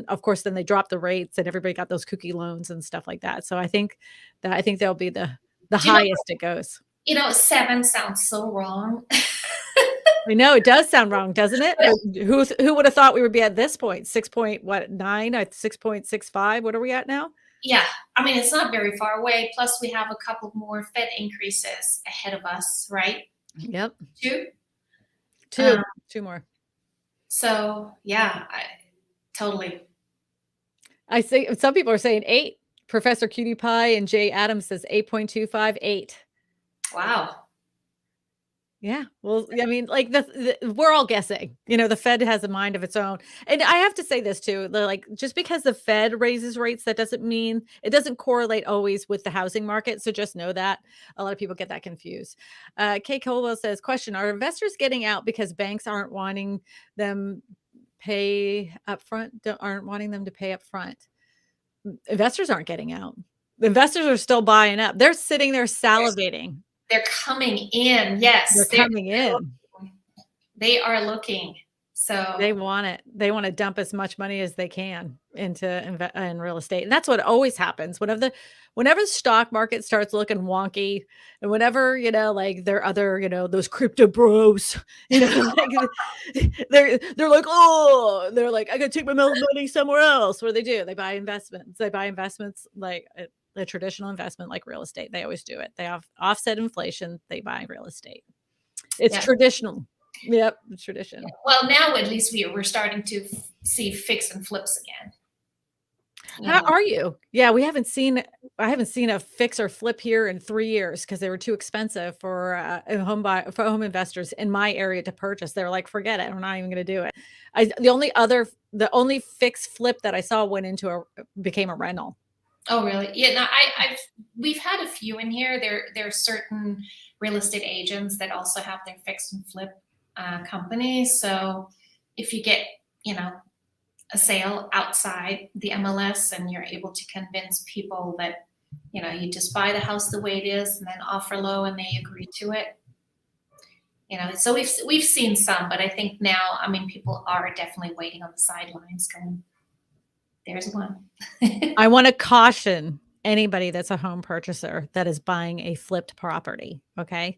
of course, then they dropped the rates and everybody got those cookie loans and stuff like that. So I think that'll be the Do you know? highest it goes. 7 sounds so wrong. I know it does sound wrong, doesn't it? But But who would have thought we would be at this point? 6 point what, 9, at 6.65? What are we at now? yeah, I mean, it's not very far away. Plus, we have a couple more Fed increases ahead of us, right? Yep. 2. 2. Um, 2 more. so yeah, totally. I see some people are saying 8. Professor Cutie Pie and Jay Adams says 8.25, 8. Wow. Yeah, well, I mean, like, we're all guessing, the Fed has a mind of its own, and I have to say this too, like, just because the Fed raises rates, that doesn't mean it doesn't correlate always with the housing market, so just know that. A lot of people get that confused. Kay Colwell says, "Question, are investors getting out because banks aren't wanting them pay up front, aren't wanting them to pay up front. Investors aren't getting out. The investors are still buying up. They're sitting there salivating. They're coming in. They're Yes, coming in. they are looking. They So want it. They wanna dump as much money as they can into in real estate, and that's what always happens. Whenever the stock market starts looking wonky, and whenever, like, there are other, those crypto bros, like, they're like, "Oh," they're like, "I gotta take my money somewhere else." What do? They buy investments. They buy investments like a traditional investment like real estate. They always do it. They offset inflation, they buy real estate. It's yeah. traditional. Yep, it's tradition. Well, now at least we're starting to see fix and flips again. You How know, are you? Yeah, I haven't seen a fix or flip here in 3 years because they were too expensive for, for home investors in my area to purchase. They were like, "Forget it, we're not even gonna do it." The only fix flip that I saw went into became a rental. oh really? Yeah. No, we've had a few in here. There are certain real estate agents that also have their fix and flip companies. So if you get, you know, a sale outside the MLS and you're able to convince people that, you just buy the house the way it is and then offer low and they agree to it. So we've seen some, but I think now, I mean, people are definitely waiting on the sidelines going, there's one. I wanna caution anybody that's a home purchaser that is buying a flipped property, okay?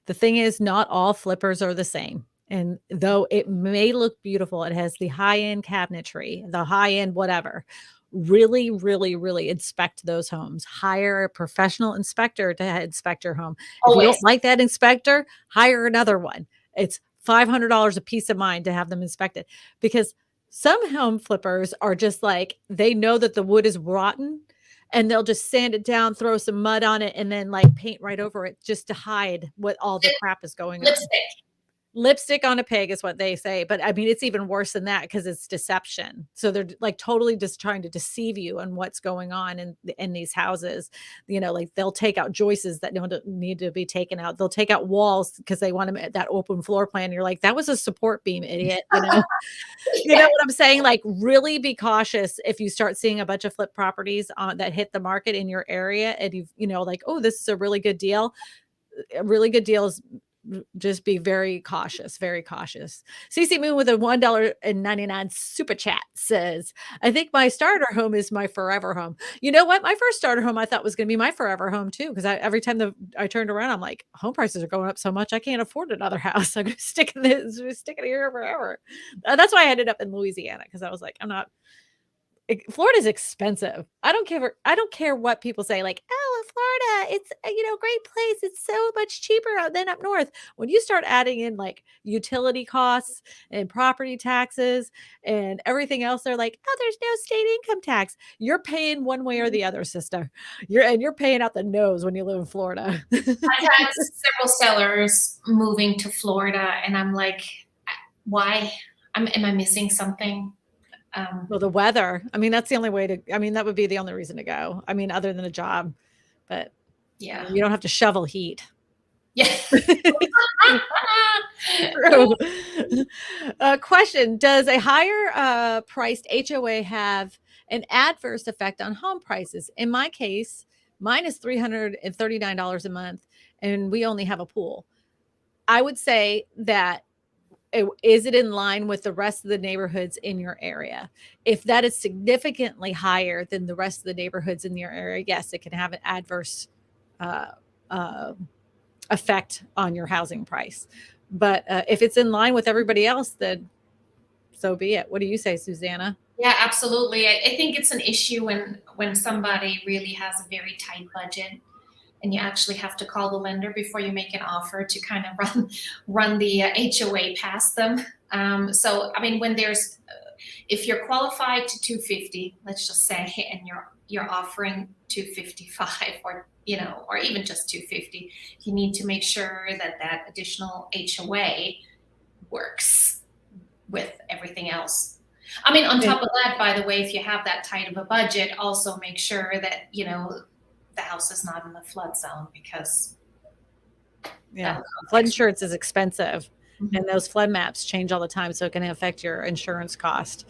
The thing is not all flippers are the same, and though it may look beautiful, it has the high-end cabinetry, the high-end whatever. Really, really, really inspect those homes. Hire a professional inspector to inspect your home. If you don't Always. like that inspector, hire another one. It's $500 a piece of mind to have them inspected because some home flippers are just like, they know that the wood is rotten and they'll just sand it down, throw some mud on it, and then like paint right over it just to hide what all the crap is going on. Lipstick. Lipstick on a pig is what they say, but I mean, it's even worse than that because it's deception. So they're like totally just trying to deceive you on what's going on in these houses. Like they'll take out joists that don't need to be taken out. They'll take out walls because they want them at that open floor plan. You're like, that was a support beam, idiot. You know Yeah. what I'm saying? Like, really be cautious if you start seeing a bunch of flip properties that hit the market in your area and like, oh, this is a really good deal. A really good deal is just be very cautious, very cautious. CC Moon with a $1.99 super chat says, I think my starter home is my forever home. You know what? My first starter home I thought was going to be my forever home too. Because every time I turned around, I'm like, home prices are going up so much, I can't afford another house. I'm going to stick it here forever. That's why I ended up in Louisiana because I was like, Florida's expensive. I don't care what people say, like, "Oh, Florida, it's a, great place. It's so much cheaper out than up north." When you start adding in, like, utility costs and property taxes and everything else, they're like, "Oh, there's no state income tax." You're paying one way or the other, sister. You're paying out the nose when you live in Florida. I've had several sellers moving to Florida, and I'm like, why? Am I missing something? Well, the weather, I mean, that's the only way that would be the only reason to go. I mean, other than a job, but Yeah. you don't have to shovel heat. Yeah. True. Question: does a higher priced HOA have an adverse effect on home prices? In my case, mine is $339 a month, and we only have a pool. I would say that is it in line with the rest of the neighborhoods in your area? If that is significantly higher than the rest of the neighborhoods in your area, yes, it can have an adverse uh, uh, effect on your housing price. But if it's in line with everybody else, then so be it. What do you say, Susanna? Yeah, absolutely. I think it's an issue when somebody really has a very tight budget and you actually have to call the lender before you make an offer to kind of run the HOA past them. So I mean, when there's if you're qualified to 250, let's just say, and you're offering 255 or even just 250, you need to make sure that additional HOA works with everything else. I mean, on top of that, by the way, if you have that tight of a budget, also make sure that the house is not in the flood zone because Yeah, flood insurance is expensive. Mhm. and those flood maps change all the time, so it can affect your insurance cost.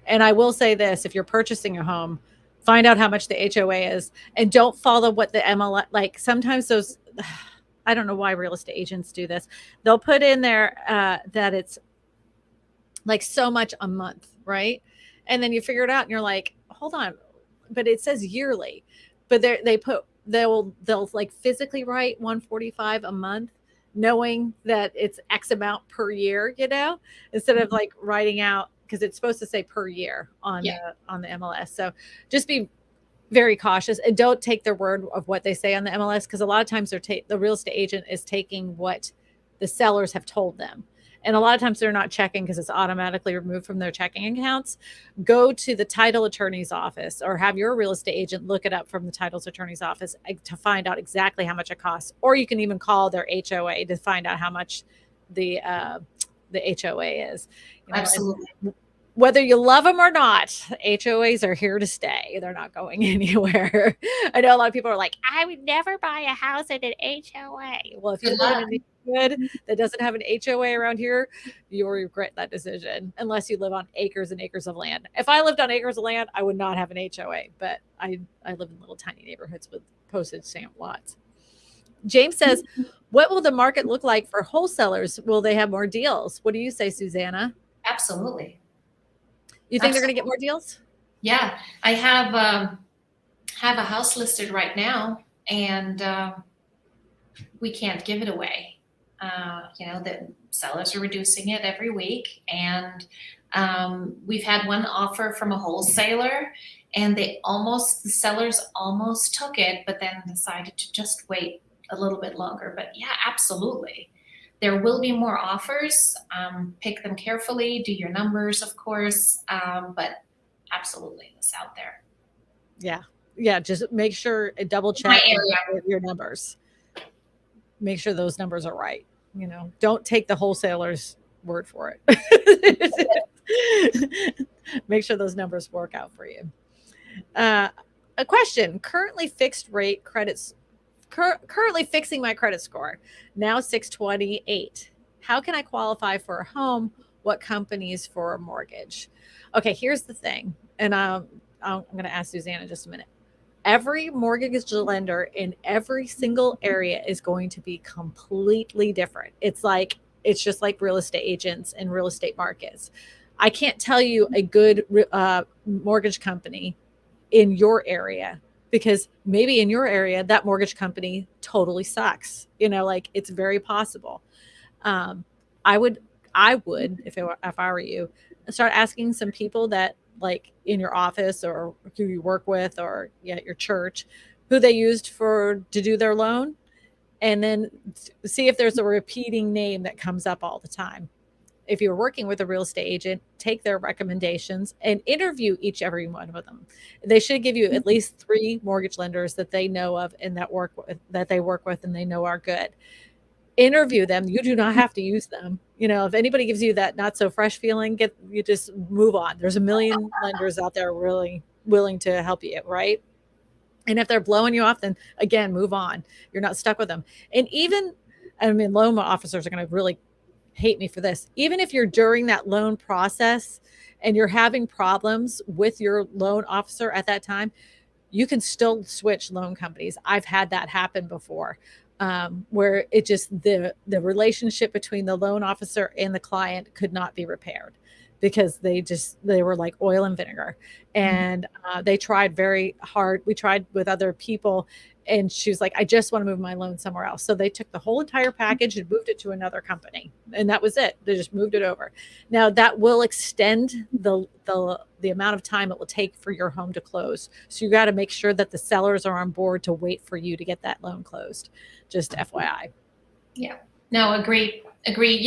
And I will say this, if you're purchasing a home, find out how much the HOA is, and don't follow what the MLS, like sometimes those, I don't know why real estate agents do this. They'll put in there that it's like so much a month, right? And then you figure it out and you're like, hold on, but it says yearly. But they'll like physically write 145 a month, knowing that it's X amount per year, instead of like writing out, because it's supposed to say per year on Yeah, the MLS. So just be very cautious and don't take their word of what they say on the MLS, because a lot of times the real estate agent is taking what the sellers have told them. And a lot of times they're not checking because it's automatically removed from their checking accounts. Go to the title attorney's office or have your real estate agent look it up from the title attorney's office to find out exactly how much it costs. Or you can even call their HOA to find out how much the HOA is. absolutely. And whether you love them or not, HOAs are here to stay. They're not going anywhere. I know a lot of people are like, I would never buy a house in an HOA. Well, if you Good live in luck. a neighborhood that doesn't have an HOA around here, you'll regret that decision unless you live on acres and acres of land. If I lived on acres of land, I would not have an HOA, but I live in little tiny neighborhoods with postage stamp lots. James says, what will the market look like for wholesalers? Will they have more deals? What do you say, Susanna? Absolutely. You think they're going to get more deals? Yeah, I have a house listed right now, and we can't give it away. The sellers are reducing it every week, and we've had one offer from a wholesaler, and the sellers almost took it, but then decided to just wait a little bit longer. But yeah, absolutely. There will be more offers. Pick them carefully, do your numbers, of course, but absolutely, it's out there. Yeah. Yeah. Just make sure double My check area. your numbers. Make sure those numbers are right. Don't take the wholesaler's word for it. Make sure those numbers work out for you. A question: currently fixed rate credits. Currently fixing my credit score. Now 628. How can I qualify for a home? What companies for a mortgage? Okay, here's the thing, and I'm going to ask Susanna in just a minute. Every mortgage lender in every single area is going to be completely different. It's just like real estate agents and real estate markets. I can't tell you a good mortgage company in your area, because maybe in your area that mortgage company totally sucks. Like, it's very possible. um, I would if I were you, start asking some people that, like, in your office or who you work with, or at your church, who they used to do their loan, and then see if there's a repeating name that comes up all the time. If you're working with a real estate agent, take their recommendations and interview every one of them. They should give you at least 3 mortgage lenders that they know of and that they work with and they know are good. Interview them. You do not have to use them. If anybody gives you that not so fresh feeling, you just move on. There's a million lenders out there really willing to help you, right? And if they're blowing you off, then again, move on. You're not stuck with them. And even, loan officers are going to really hate me for this. Even if you're during that loan process and you're having problems with your loan officer at that time, you can still switch loan companies. I've had that happen before, where it just the relationship between the loan officer and the client could not be repaired, because they were like oil and vinegar. And they tried very hard. We tried with other people, and she was like, I just want to move my loan somewhere else. So they took the whole entire package and moved it to another company, and that was it. They just moved it over. Now that will extend the amount of time it will take for your home to close. So you got to make sure that the sellers are on board to wait for you to get that loan closed. Just FYI. Yeah. No, agree. Agree.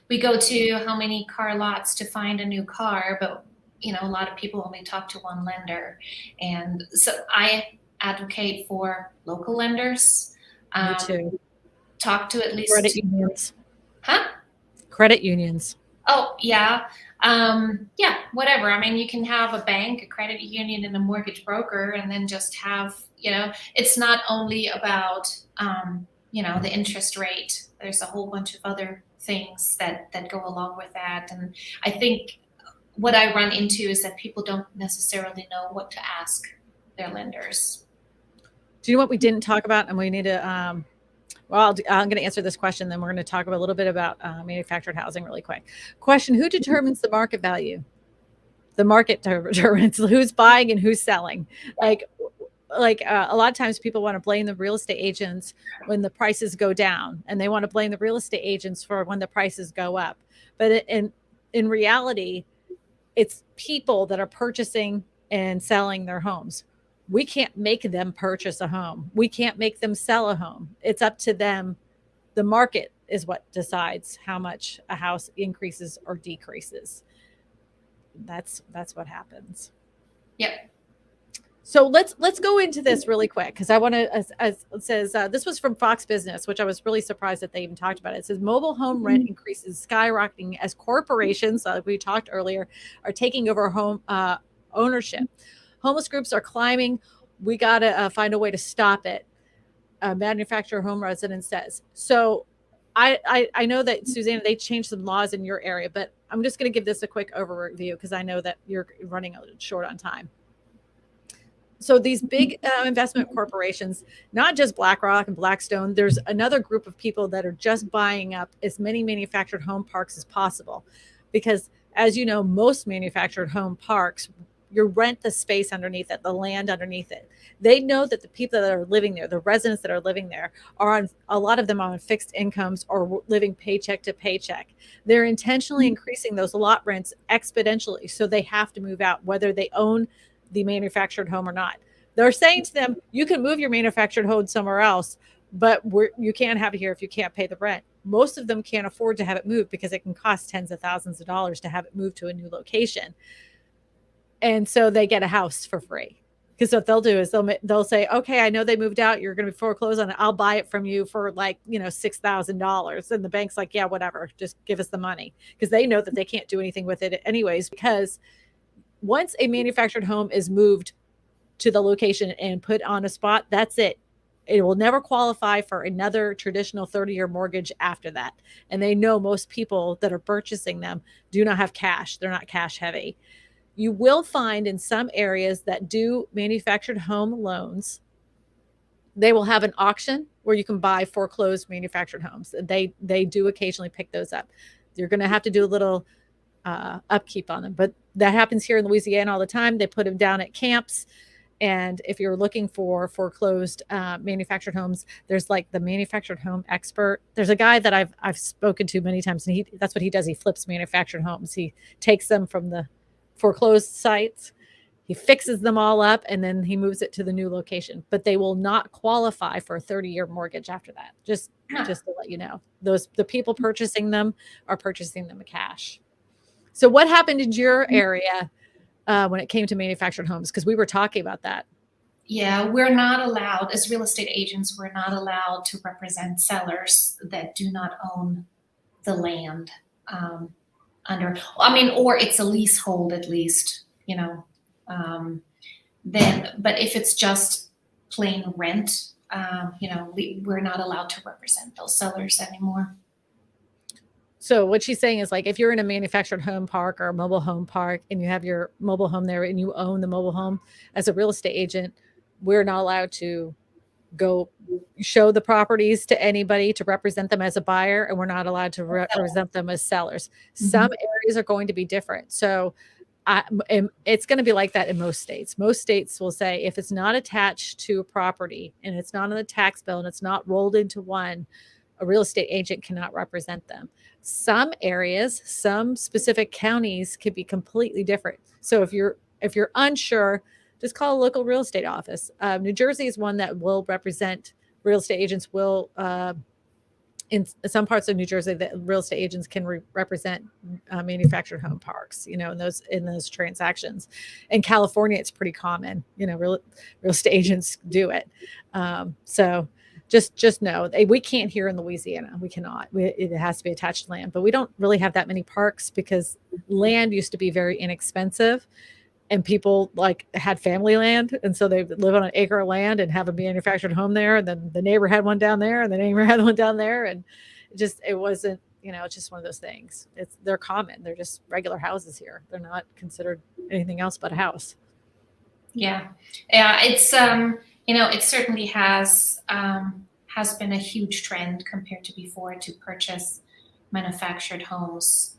We go to how many car lots to find a new car, but a lot of people only talk to one lender. And so I advocate for local lenders. Me too. Talk to at least Credit unions. huh? Credit unions. Oh, yeah. Yeah, whatever. You can have a bank, a credit union, and a mortgage broker, and then just have, it's not only about, the interest rate. There's a whole bunch of other things that go along with that. And I think what I run into is that people don't necessarily know what to ask their lenders. Do you know what we didn't talk about? And we need to, I'm going to answer this question. Then we're going to talk a little bit about manufactured housing really quick. Question: who determines the market value? The market determines who's buying and who's selling. Like a lot of times people want to blame the real estate agents when the prices go down, and they want to blame the real estate agents for when the prices go up. But in reality, it's people that are purchasing and selling their homes. We can't make them purchase a home. We can't make them sell a home. It's up to them. The market is what decides how much a house increases or decreases. That's what happens. Yep. So let's go into this really quick, because I want to, as it says, this was from Fox Business, which I was really surprised that they even talked about it. It says mobile home rent increases skyrocketing as corporations, like we talked earlier, are taking over home ownership. Homeless groups are climbing. We got to find a way to stop it. Manufactured home resident says. So I know that, Susanna, they changed some laws in your area, but I'm just going to give this a quick overview because I know that you're running short on time. So these big investment corporations, not just BlackRock and Blackstone, there's another group of people that are just buying up as many manufactured home parks as possible. Because as you know, most manufactured home parks, you rent the space underneath it, the land underneath it. They know that the people that are living there, the residents that are living there, are on, a lot of them are on fixed incomes or living paycheck to paycheck. They're intentionally increasing those lot rents exponentially. So they have to move out, whether they own the manufactured home or not. They're saying to them, you can move your manufactured home somewhere else, but you can't have it here if you can't pay the rent. Most of them can't afford to have it moved because it can cost tens of thousands of dollars to have it moved to a new location. And so they get a house for free. Because what they'll do is they'll say, okay, I know they moved out. You're going to be foreclosed on it. I'll buy it from you for $6,000. And the bank's like, yeah, whatever. Just give us the money. Because they know that they can't do anything with it anyways. Because once a manufactured home is moved to the location and put on a spot, that's it. It will never qualify for another traditional 30-year mortgage after that. And they know most people that are purchasing them do not have cash. They're not cash heavy. You will find in some areas that do manufactured home loans, they will have an auction where you can buy foreclosed manufactured homes. They do occasionally pick those up. You're going to have to do a little upkeep on them, but that happens here in Louisiana all the time. They put them down at camps. And if you're looking for foreclosed manufactured homes, there's like the manufactured home expert. There's a guy that I've spoken to many times, and that's what he does. He flips manufactured homes. He takes them from the foreclosed sites, he fixes them all up, and then he moves it to the new location. But they will not qualify for a 30-year mortgage after that. Just to let you know, the people purchasing them are purchasing them in cash. So what happened in your area when it came to manufactured homes? Because we were talking about that. Yeah, we're not allowed, as real estate agents, we're not allowed to represent sellers that do not own the land or it's a leasehold at least, but if it's just plain rent, we're not allowed to represent those sellers anymore. So what she's saying is, like, if you're in a manufactured home park or a mobile home park and you have your mobile home there and you own the mobile home, as a real estate agent, we're not allowed to go show the properties to anybody to represent them as a buyer, and we're not allowed to represent them as sellers. Mm-hmm. Some areas are going to be different. So it's going to be like that in most states. Most states will say if it's not attached to a property and it's not on the tax bill and it's not rolled into one, a real estate agent cannot represent them. Some areas, some specific counties could be completely different. So if you're unsure, just call a local real estate office. New Jersey is one that will represent real estate agents. Will in some parts of New Jersey, that real estate agents can represent manufactured home parks. In those transactions. In California, it's pretty common. Real estate agents do it. So just know we can't here in Louisiana. We cannot. It has to be attached to land. But we don't really have that many parks because land used to be very inexpensive. And people had family land. And so they live on an acre of land and have a manufactured home there. And then the neighbor had one down there and the neighbor had one down there. And it wasn't It's just one of those things. They're common. They're just regular houses here. They're not considered anything else but a house. Yeah, yeah. It's it certainly has been a huge trend compared to before to purchase manufactured homes.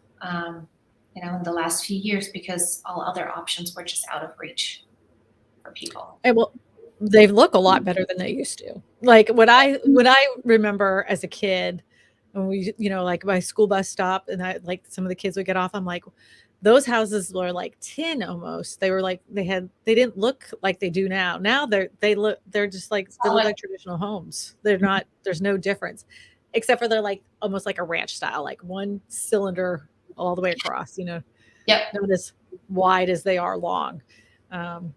In the last few years because all other options were just out of reach for people. And well, they look a lot better than they used to. Like when I remember as a kid, when we, like my school bus stop and I like some of the kids would get off, I'm like, those houses were like tin almost. They were like they didn't look like they do now. Now they're just like they look Solid. like traditional homes. They're not, there's no difference. Except for they're like almost like a ranch style, like one cylinder all the way across, Yep. not as wide as they are long. Um,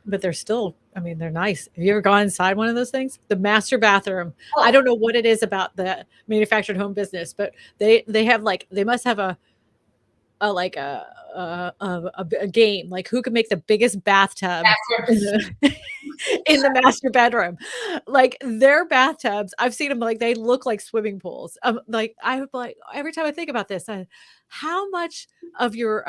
but they're still, I mean, they're nice. Have you ever gone inside one of those things? The master bathroom. I Oh, don't know what it is about the manufactured home business, but they have like they must have a like a game like who can make the biggest bathtub in bathroom. the in the master bedroom. Like their bathtubs, I've seen them like they look like swimming pools. Like I would like every time I think about this, how much of your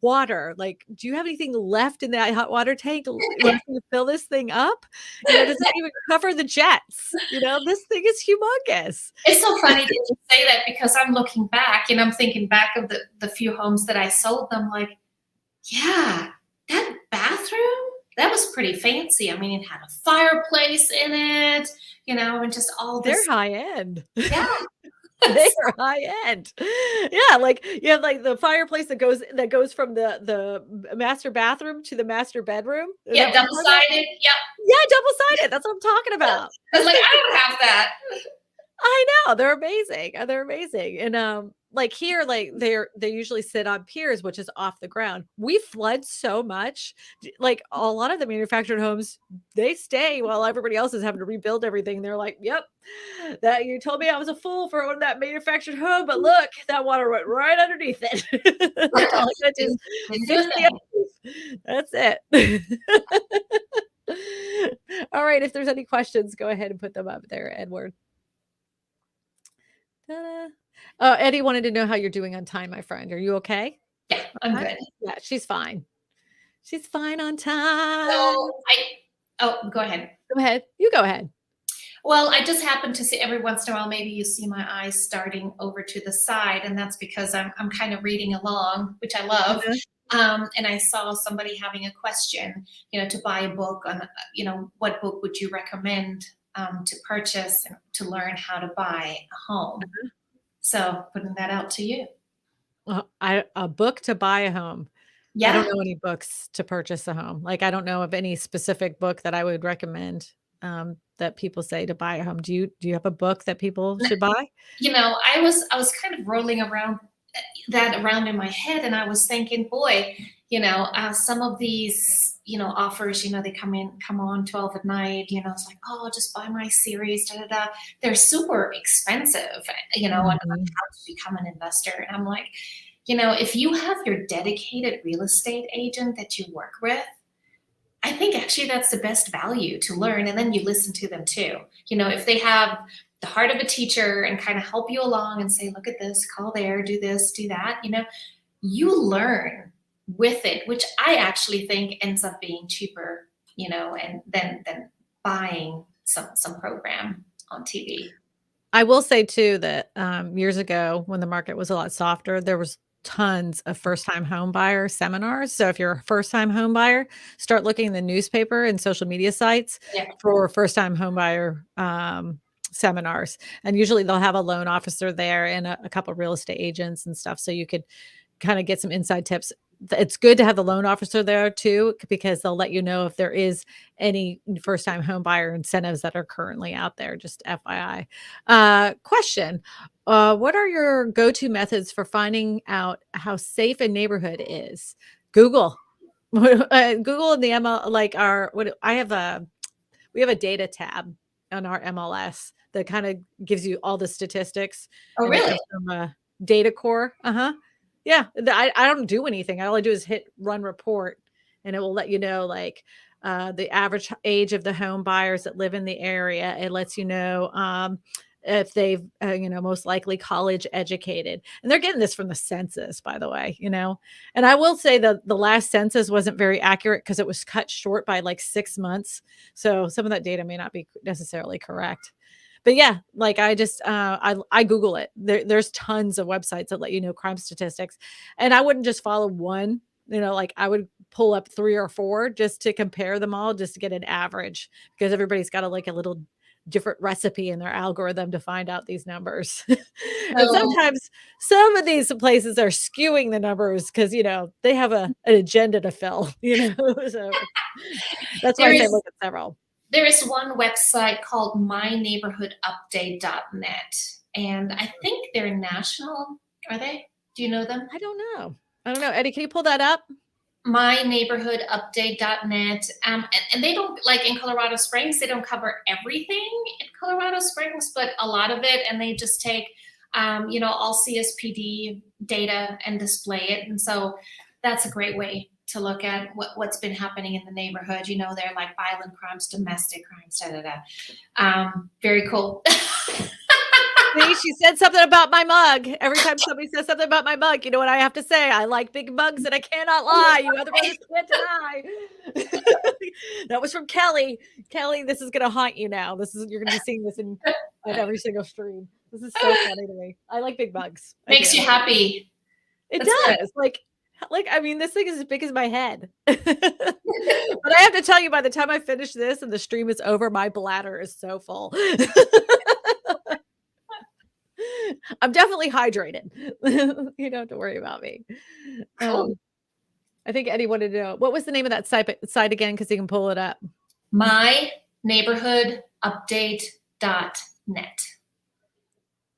water, like, do you have anything left in that hot water tank left to fill this thing up? Does it even cover the jets? This thing is humongous. It's so funny that you say that because I'm looking back and I'm thinking back of the few homes that I sold. I'm like, yeah, that bathroom, that was pretty fancy. I mean, it had a fireplace in it, and just all They're this. high end. Yeah. They are high end. Yeah, like, you have, like, the fireplace that goes from the master bathroom to the master bedroom. Is Yeah, that what you're talking about? double-sided. Yep. Yeah, double-sided, that's what I'm talking about. I was Those like, things I don't have that. I know, they're amazing, they're amazing, and, like, here, like, they usually sit on piers, which is off the ground. We flood so much, like, a lot of the manufactured homes, they stay while everybody else is having to rebuild everything. They're like, "Yep, that you told me I was a fool for owning that manufactured home, but look, that water went right underneath it." All I gotta do is Didn't do a fix the thing. ice. That's it. All right, if there's any questions, go ahead and put them up there, Edward. Ta-da. Eddie wanted to know how you're doing on time, my friend. Are you okay? Yeah, I'm Time? good. Yeah, she's fine. She's fine on So time. go ahead. Go ahead. You go ahead. Well, I just happen to see every once in a while, maybe you see my eyes starting over to the side, and that's because I'm kind of reading along, which I love. Uh-huh. And I saw somebody having a question, to buy a book on, what book would you recommend to purchase and to learn how to buy a home? So putting that out to you. A book to buy a home. I don't Yeah. know any books to purchase a home. Like, I don't know of any specific book that I would recommend, that people say to buy a home. Do you have a book that people should buy? I was kind of rolling around in my head, and I was thinking, boy, some of these, offers, they come on 12 at night, it's like, oh, just buy my series, da da da. They're super expensive, on how Mhm. to become an investor. And I'm like, if you have your dedicated real estate agent that you work with, I think actually that's the best value to learn. And then you listen to them too. If they have the heart of a teacher and kind of help you along and say, look at this, call there, do this, do that, you learn with it, which I actually think ends up being cheaper, and than buying some program on TV. I will say too that, years ago when the market was a lot softer, there was tons of first-time home buyer seminars. So if you're a first-time home buyer, start looking in the newspaper and social media sites Yeah. for first-time home buyer, seminars. And usually they'll have a loan officer there and a couple real estate agents and stuff, so you could kinda get some inside tips. It's good to have the loan officer there too, because they'll let you know if there is any first-time home buyer incentives that are currently out there, just FYI. Question, what are your go-to methods for finding out how safe a neighborhood is? Google. Google and the ML like our what I have a we have a data tab on our MLS that kinda gives you all the statistics, Oh, and it really? comes from a data core. Uh-huh. Yeah, I don't do anything. All I do is hit run report, and it will let you know, like, the average age of the home buyers that live in the area. It lets you know, if they've, most likely college educated. And they're getting this from the census, by the way, And I will say that the last census wasn't very accurate because it was cut short by like 6 months. So some of that data may not be necessarily correct. But yeah, like I just I Google it. There's tons of websites that let you know crime statistics. And I wouldn't just follow one, like I would pull up 3 or 4 just to compare them all, just to get an average because everybody's got like a little different recipe in their algorithm to find out these numbers. And So sometimes some of these places are skewing the numbers because, they have an agenda to fill, so that's why there I say is look at several. there is one website called myneighborhoodupdate.net, and I think they're national. Are they? Do you know them? I don't know. I don't know. Eddie, can you pull that up? myneighborhoodupdate.net. And they don't, like in Colorado Springs, they don't cover everything in Colorado Springs, but a lot of it. And they just take, all CSPD data and display it. And so that's a great way to look at what's been happening in the neighborhood. They're like violent crimes, domestic crimes, da da da. Very cool. See, she said something about my mug. Every time somebody says something about my mug, you know what I have to say? I like big mugs and I cannot lie. You other brothers can't deny. That was from Kelly. Kelly, this is gonna haunt you now. You're gonna be seeing this in on every single stream. This is so funny to me. I like big mugs. Makes you happy. It That's good. does. Like I mean, this thing is as big as my head. But I have to tell you, by the time I finish this and the stream is over, my bladder is so full. I'm definitely hydrated. You don't have to worry about me. Cool. I think Eddie wanted to know what was the name of that site again, because he can pull it up. myneighborhoodupdate.net.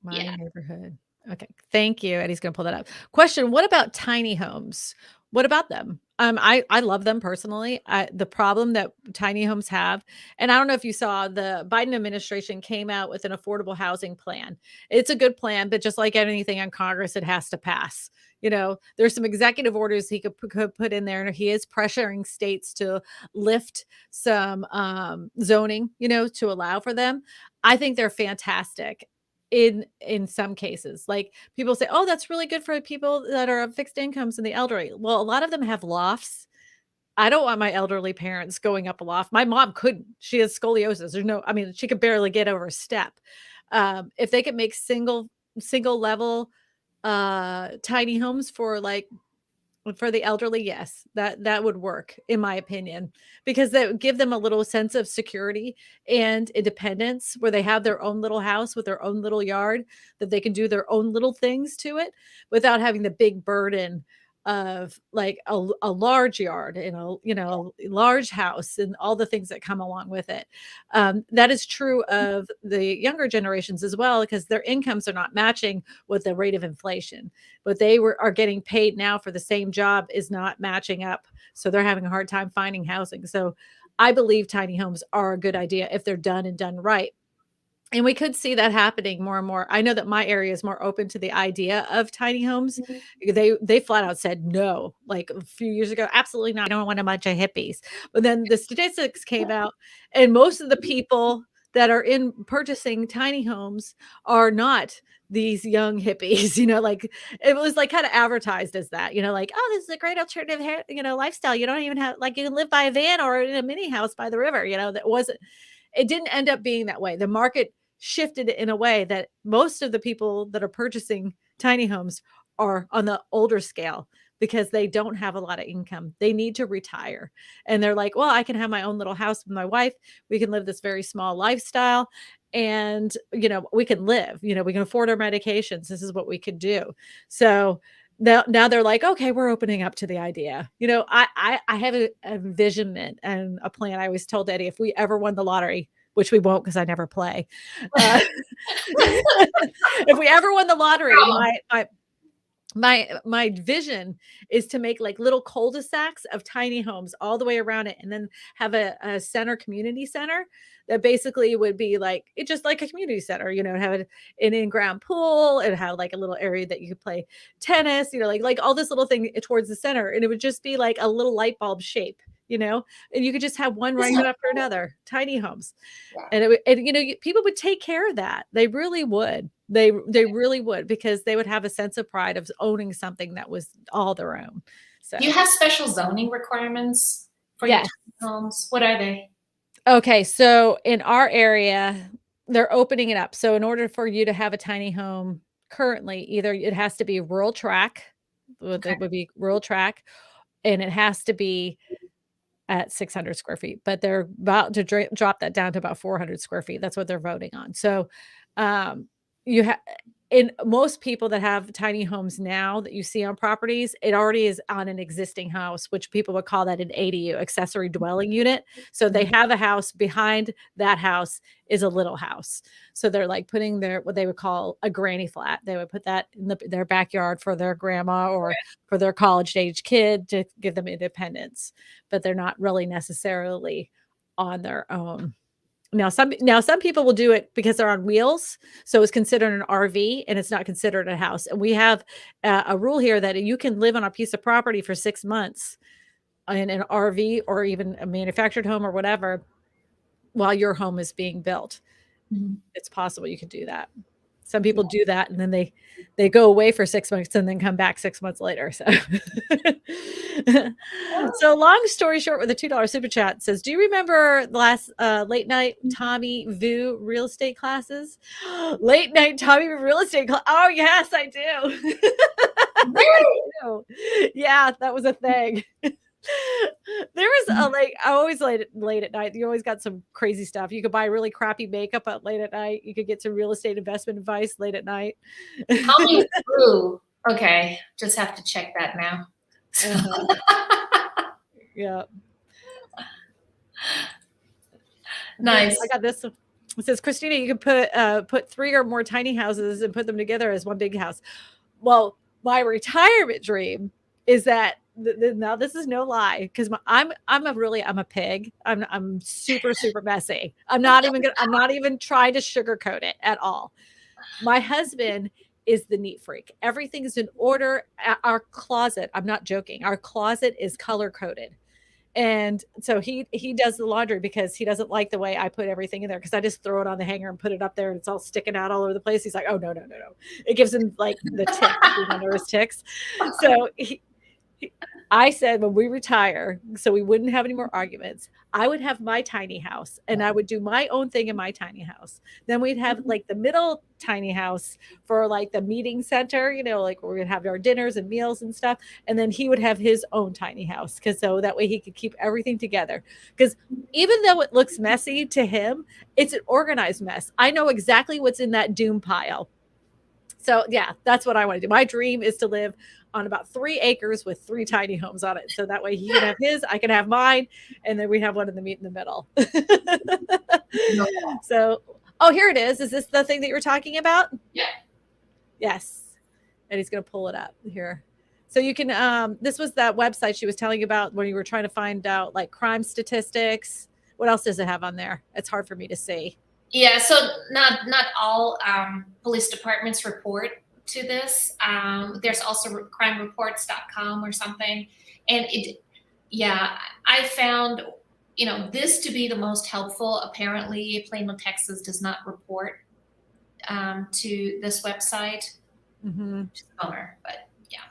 My Yeah. neighborhood. Okay. Thank you. Eddie's going to pull that up. Question. What about tiny homes? What about them? I love them personally. The problem that tiny homes have, and I don't know if you saw, the Biden administration came out with an affordable housing plan. It's a good plan, but just like anything in Congress, it has to pass. There's some executive orders he could put in there, and he is pressuring states to lift some zoning, to allow for them. I think they're fantastic in some cases. Like, people say, "Oh, that's really good for people that are of fixed incomes and the elderly." Well, a lot of them have lofts. I don't want my elderly parents going up a loft. My mom couldn't. She has scoliosis. I mean, she could barely get over a step. If they could make single level tiny homes for the elderly, yes, that would work, in my opinion, because that would give them a little sense of security and independence, where they have their own little house with their own little yard, that they can do their own little things to it without having the big burden of like a large yard and a large house and all the things that come along with it. That is true of the younger generations as well, because their incomes are not matching with the rate of inflation. What they are getting paid now for the same job is not matching up. So they're having a hard time finding housing. So I believe tiny homes are a good idea if they're done and done right. And we could see that happening more and more. I know that my area is more open to the idea of tiny homes. They flat out said no, like a few years ago. Absolutely not. I don't want a bunch of hippies. But then the statistics came out, and most of the people that are in purchasing tiny homes are not these young hippies. Like, it was like kind of advertised as that, like, "Oh, this is a great alternative lifestyle. You don't even have, like, you can live by a van or in a mini house by the river." That wasn't, it didn't end up being that way. The market shifted it in a way that most of the people that are purchasing tiny homes are on the older scale, because they don't have a lot of income. They need to retire. And they're like, "Well, I can have my own little house with my wife. We can live this very small lifestyle, and, we can live, we can afford our medications. This is what we could do." So now they're like, "Okay, we're opening up to the idea." I have a envisionment and a plan. I always told Eddie, if we ever won the lottery, which we won't because I never play. Uh, if we ever won the lottery, my vision is to make like little cul-de-sacs of tiny homes all the way around it, and then have a center community center that basically would be like it just like a community center, have an in-ground pool and have like a little area that you could play tennis, like all this little thing towards the center, and it would just be like a little light bulb shape, and you could just have one right Isn't it after cool? another, tiny homes. Yeah. And people would take care of that. They really would. They really would, because they would have a sense of pride of owning something that was all their own. So, Do you have special zoning requirements for your yes. tiny homes? What are they? Okay, so in our area, they're opening it up. So in order for you to have a tiny home currently, either it has to be rural track, Okay. it would be rural track, and it has to be at 600 square feet, but they're about to drop that down to about 400 square feet. That's what they're voting on. So, you have in most people that have tiny homes now that you see on properties, it already is on an existing house, which people would call that an ADU, accessory dwelling unit. So they Mhm. have a house behind that house is a little house. So they're like putting their what they would call a granny flat. They would put that in their backyard for their grandma or for their college age kid to give them independence, but they're not really necessarily on their own. Now some people will do it because they're on wheels, so it's considered an RV and it's not considered a house. And we have a rule here that you can live on a piece of property for 6 months in an RV or even a manufactured home or whatever while your home is being built. Mhm. It's possible you can do that. Some people do that and then they go away for 6 months and then come back 6 months later. So Oh. so long story short, with a $2 super chat says, "Do you remember the last late night Tommy Vu real estate classes?" Late night Tommy Vu real estate class. Oh yes, I do. I Really? do. Yeah, that was a thing. There was a like I always late at night. You always got some crazy stuff. You could buy really crappy makeup at late at night. You could get some real estate investment advice late at night. Tommy Blue. Okay, just have to check that now. Uh-huh. Yeah. I Nice. got this. It says, Christina, you can put 3 or more tiny houses and put them together as one big house. Well, my retirement dream is that now this is no lie, because I'm a pig. I'm super super messy. I'm not even trying to sugarcoat it at all. My husband is the neat freak. Everything is in order. Our closet, I'm not joking. Our closet is color coded. And so he does the laundry because he doesn't like the way I put everything in there, because I just throw it on the hanger and put it up there and it's all sticking out all over the place. He's like, "Oh no, no, no, no." It gives him like the ticks, nervous ticks. So I said when we retire, so we wouldn't have any more arguments, I would have my tiny house and I would do my own thing in my tiny house. Then we'd have like the middle tiny house for like the meeting center, like where we'd have our dinners and meals and stuff. And then he would have his own tiny house, because so that way he could keep everything together. Because even though it looks messy to him, it's an organized mess. I know exactly what's in that doom pile. So yeah, that's what I want to do. My dream is to live on about 3 acres with 3 tiny homes on it. So that way he can have his, I can have mine, and then we have one in the meet in the middle. No. So, oh, here it is. Is this the thing that you were talking about? Yeah. Yes. And he's going to pull it up here. So you can, this was that website she was telling you about when you were trying to find out like crime statistics. What else does it have on there? It's hard for me to see. Yeah, so not all police departments report to this. There's also crimereports.com or something. And yeah, I found, this to be the most helpful. Apparently, Plano, Texas does not report to this website. Mm-hmm. Which is a bummer, but yeah.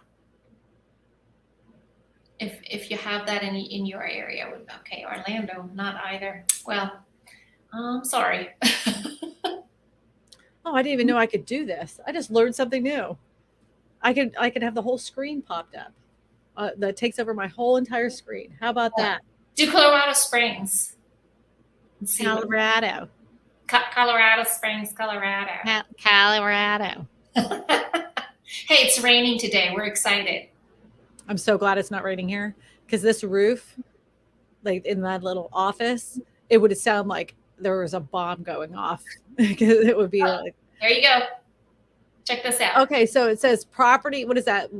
If you have that in your area, okay, Orlando, not either. Well, I'm sorry. Oh, I didn't even know I could do this. I just learned something new. I could have the whole screen popped up. That takes over my whole entire screen. How about that? Do Colorado Springs. Let's see Colorado. Colorado Springs, Colorado. Colorado. Hey, it's raining today. We're excited. I'm so glad it's not raining here, because this roof, like in that little office, it would sound like there was a bomb going off. It would be like, There you go. Check this out. Okay, so it says property. What is that?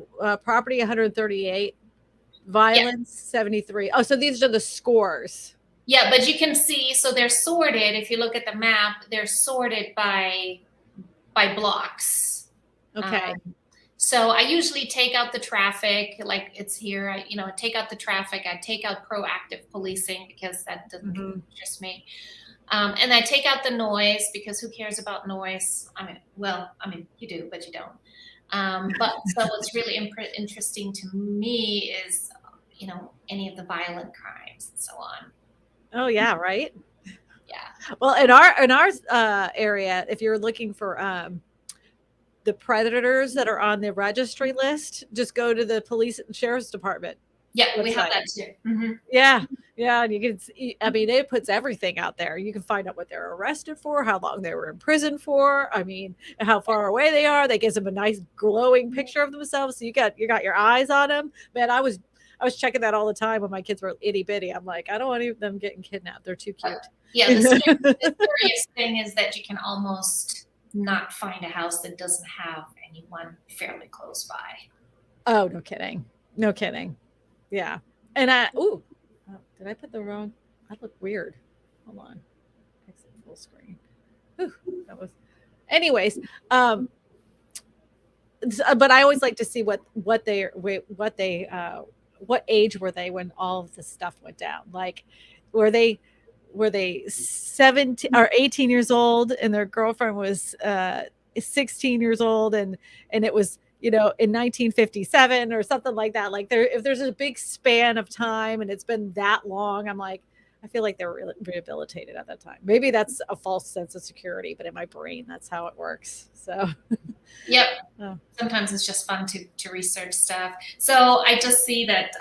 Property 138, Yeah. violence 73. Oh, so these are the scores. Yeah, but you can see, so they're sorted. If you look at the map, they're sorted by blocks. Okay. So I usually take out the traffic, like it's here. I take out the traffic. I take out proactive policing because that doesn't interest me. And I take out the noise because who cares about noise? I mean, you do, but you don't. But so what's really interesting to me is, any of the violent crimes and so on. Oh yeah, right. Yeah. Well, in our area, if you're looking for the predators that are on the registry list, just go to the police and sheriff's department. Yeah, we have that too. Mm-hmm. Yeah, yeah, and you can see, I mean, it puts everything out there. You can find out what they're arrested for, how long they were in prison for. I mean, how far away they are. That gives them a nice glowing picture of themselves. So you got your eyes on them. Man, I was checking that all the time when my kids were itty bitty. I'm like, I don't want them getting kidnapped. They're too cute. Yeah, the scariest thing is that you can almost not find a house that doesn't have anyone fairly close by. Oh, no kidding. No kidding. Yeah. And did I put the wrong? I look weird. Hold on. Exit full screen. Whew, that was. Anyways, but I always like to see what age were they when all of this stuff went down? Like, were they 17 or 18 years old and their girlfriend was 16 years old and it was in 1957 or something like that. Like if there's a big span of time and it's been that long, I'm like, I feel like they were rehabilitated at that time. Maybe that's a false sense of security, but in my brain, that's how it works. So, yep. Oh. Sometimes it's just fun to research stuff. So I just see that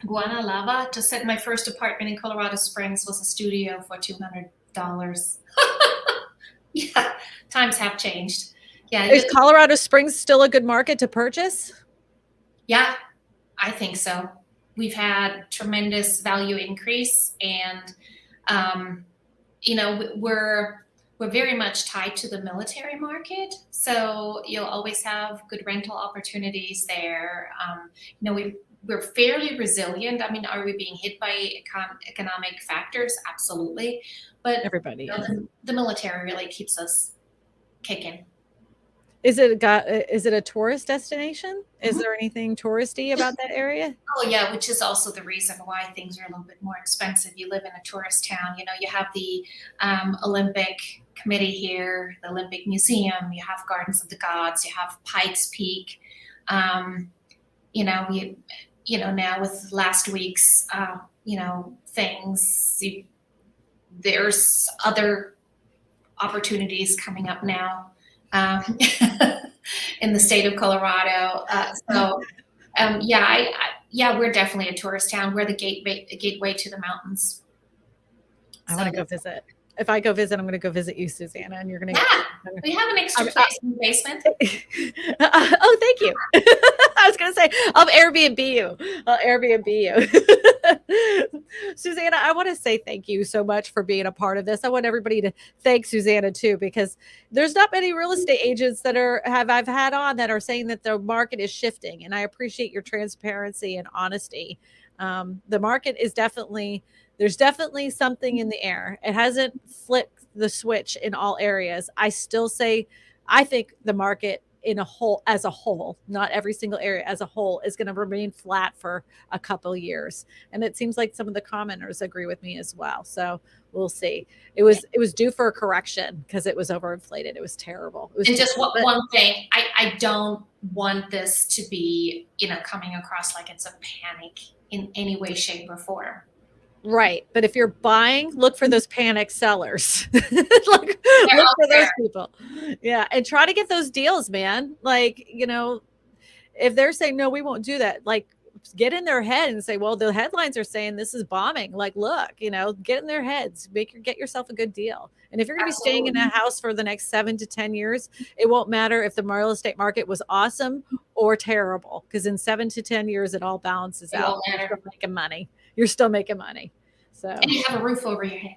Guana Lava just said my first apartment in Colorado Springs was a studio for $200. Yeah, times have changed. Yeah. Is Colorado Springs still a good market to purchase? Yeah, I think so. We've had tremendous value increase, and we're very much tied to the military market. So you'll always have good rental opportunities there. We're fairly resilient. I mean, are we being hit by economic factors? Absolutely. But everybody, the military really keeps us kicking. Is it a tourist destination? Is there anything touristy about that area? Oh yeah, which is also the reason why things are a little bit more expensive. You live in a tourist town. You have the Olympic Committee here, the Olympic Museum. You have Gardens of the Gods. You have Pikes Peak. Now with last week's things, there's other opportunities coming up now. In the state of Colorado. We're definitely a tourist town. We're the gateway to the mountains. I want to go visit. If I go visit, I'm going to go visit you, Susanna, and you're going to. Yeah, we have an extra place in the basement. Oh, thank you. I was going to say, I'll Airbnb you. Susanna, I want to say thank you so much for being a part of this. I want everybody to thank Susanna too, because there's not many real estate agents that I've had on that are saying that the market is shifting, and I appreciate your transparency and honesty. The market is there's definitely something in the air. It hasn't flipped the switch in all areas. I still say, I think the market as a whole, not every single area as a whole, is going to remain flat for a couple years. And it seems like some of the commenters agree with me as well. So we'll see. It was due for a correction because it was overinflated. It was terrible. And just one thing, I don't want this to be, coming across like it's a panic in any way, shape, or form. Right. But if you're buying, look for those panic sellers. look for those people. Yeah. And try to get those deals, man. Like, if they're saying, no, we won't do that, like, get in their head and say, well, the headlines are saying this is bombing. Like, look, get in their heads, get yourself a good deal. And if you're going to be staying in a house for the next 7 to 10 years, it won't matter if the real estate market was awesome or terrible, because in 7 to 10 years, it all balances out. You're still making money. So, and you have a roof over your head.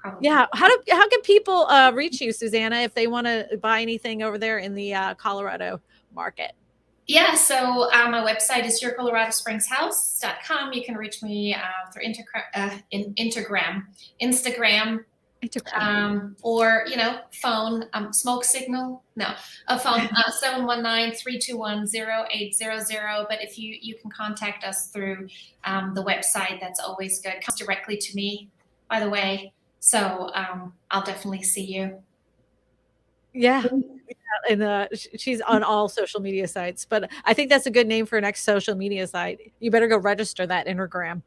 probably. Yeah. How can people reach you, Susanna, if they want to buy anything over there in the Colorado market? Yeah, so my website is yourcoloradospringshouse.com. You can reach me through Instagram, or phone, smoke signal. No, a phone 719-321-0800. But if you can contact us through the website, that's always good. Comes directly to me, by the way. So I'll definitely see you. Yeah. And she's on all social media sites, but I think that's a good name for next social media site. You better go register that Instagram.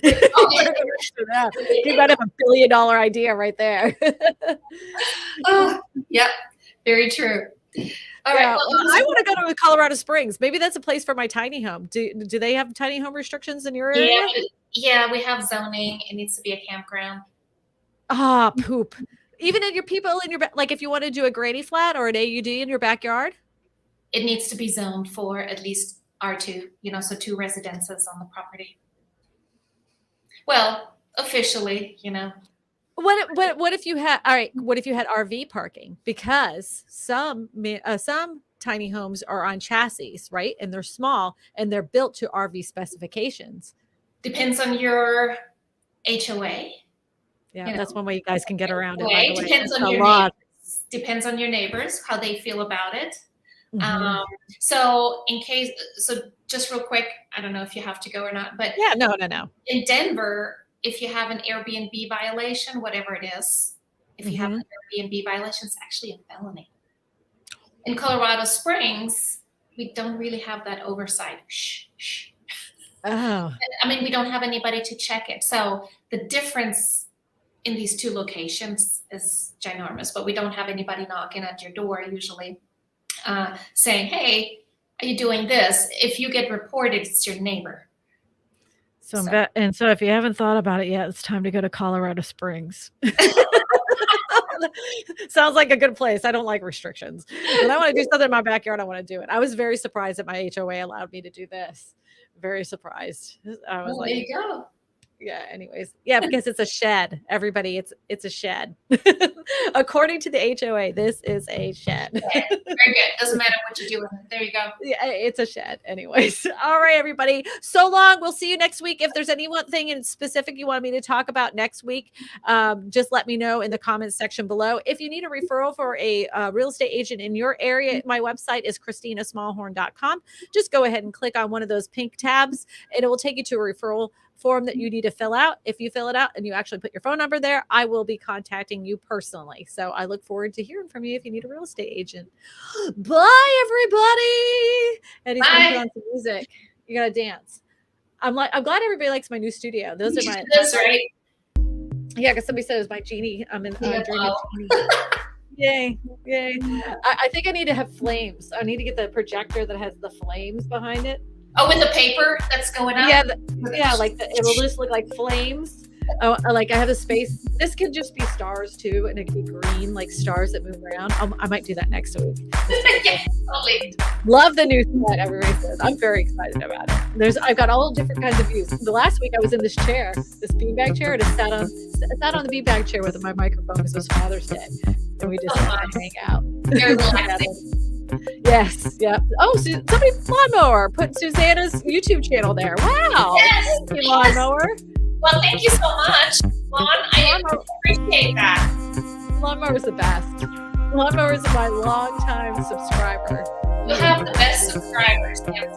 You better go register that. You might have $1 billion idea right there. Oh, yep, very true. All right. Well, I want to go to Colorado Springs. Maybe that's a place for my tiny home. Do they have tiny home restrictions in your area? Yeah, we have zoning. It needs to be a campground. Ah, poop. Even in your people in your like, if you want to do a granny flat or an AUD in your backyard, it needs to be zoned for at least R2. So 2 residences on the property. Well, officially, What if you had what if you had RV parking? Because some tiny homes are on chassis, right? And they're small and they're built to RV specifications. Depends on your HOA. Yeah, that's one way you guys can get around it. By the way. Depends on your neighbors, how they feel about it. Mm-hmm. So just real quick, I don't know if you have to go or not, but yeah, no. In Denver, if you have an Airbnb violation, whatever it is, if you have an Airbnb violation, it's actually a felony. In Colorado Springs, we don't really have that oversight. Shh. Oh. I mean, we don't have anybody to check it. So the difference in these 2 locations is ginormous, but we don't have anybody knocking at your door usually saying, hey, are you doing this? If you get reported, it's your neighbor. So if you haven't thought about it yet, it's time to go to Colorado Springs. Sounds like a good place. I don't like restrictions. When I want to do something in my backyard, I want to do it. I was very surprised that my HOA allowed me to do this. Very surprised. I was there you go. Yeah, anyways. Yeah, because it's a shed. Everybody, it's a shed. According to the HOA, this is a shed. Very good. Doesn't matter what you do with it. There you go. Yeah, it's a shed. Anyways. All right, everybody. So long. We'll see you next week. If there's any one thing in specific you want me to talk about next week, just let me know in the comments section below. If you need a referral for a real estate agent in your area, my website is KristinaSmallhorn.com. Just go ahead and click on one of those pink tabs, and it will take you to a referral form that you need to fill out. If you fill it out and you actually put your phone number there, I will be contacting you personally. So I look forward to hearing from you if you need a real estate agent. Bye, everybody. And he's going to put on some music. You got to dance. I'm glad everybody likes my new studio. Those are my. That's right. Yeah, because somebody said it was my genie. I'm in dreaming genie. Yay. I think I need to have flames. I need to get the projector that has the flames behind it. Oh, with the paper that's going up? Yeah, like it'll just look like flames. Oh, like I have a space. This could just be stars too, and it could be green, like stars that move around. I might do that next week. Yes, totally. Love the new set, everybody says. I'm very excited about it. I've got all different kinds of views. The last week I was in this chair, this beanbag chair, and I sat on the beanbag chair with my microphone because it was Father's Day, and we just hang out. Very relaxing. Yes. Yep. Oh, somebody lawnmower. Put Susanna's YouTube channel there. Wow. Yes. Thank you, lawnmower. Well, thank you so much, Lon. I appreciate that. Lawnmower's the best. Lawnmower is my longtime subscriber. You have the best subscribers. Yes.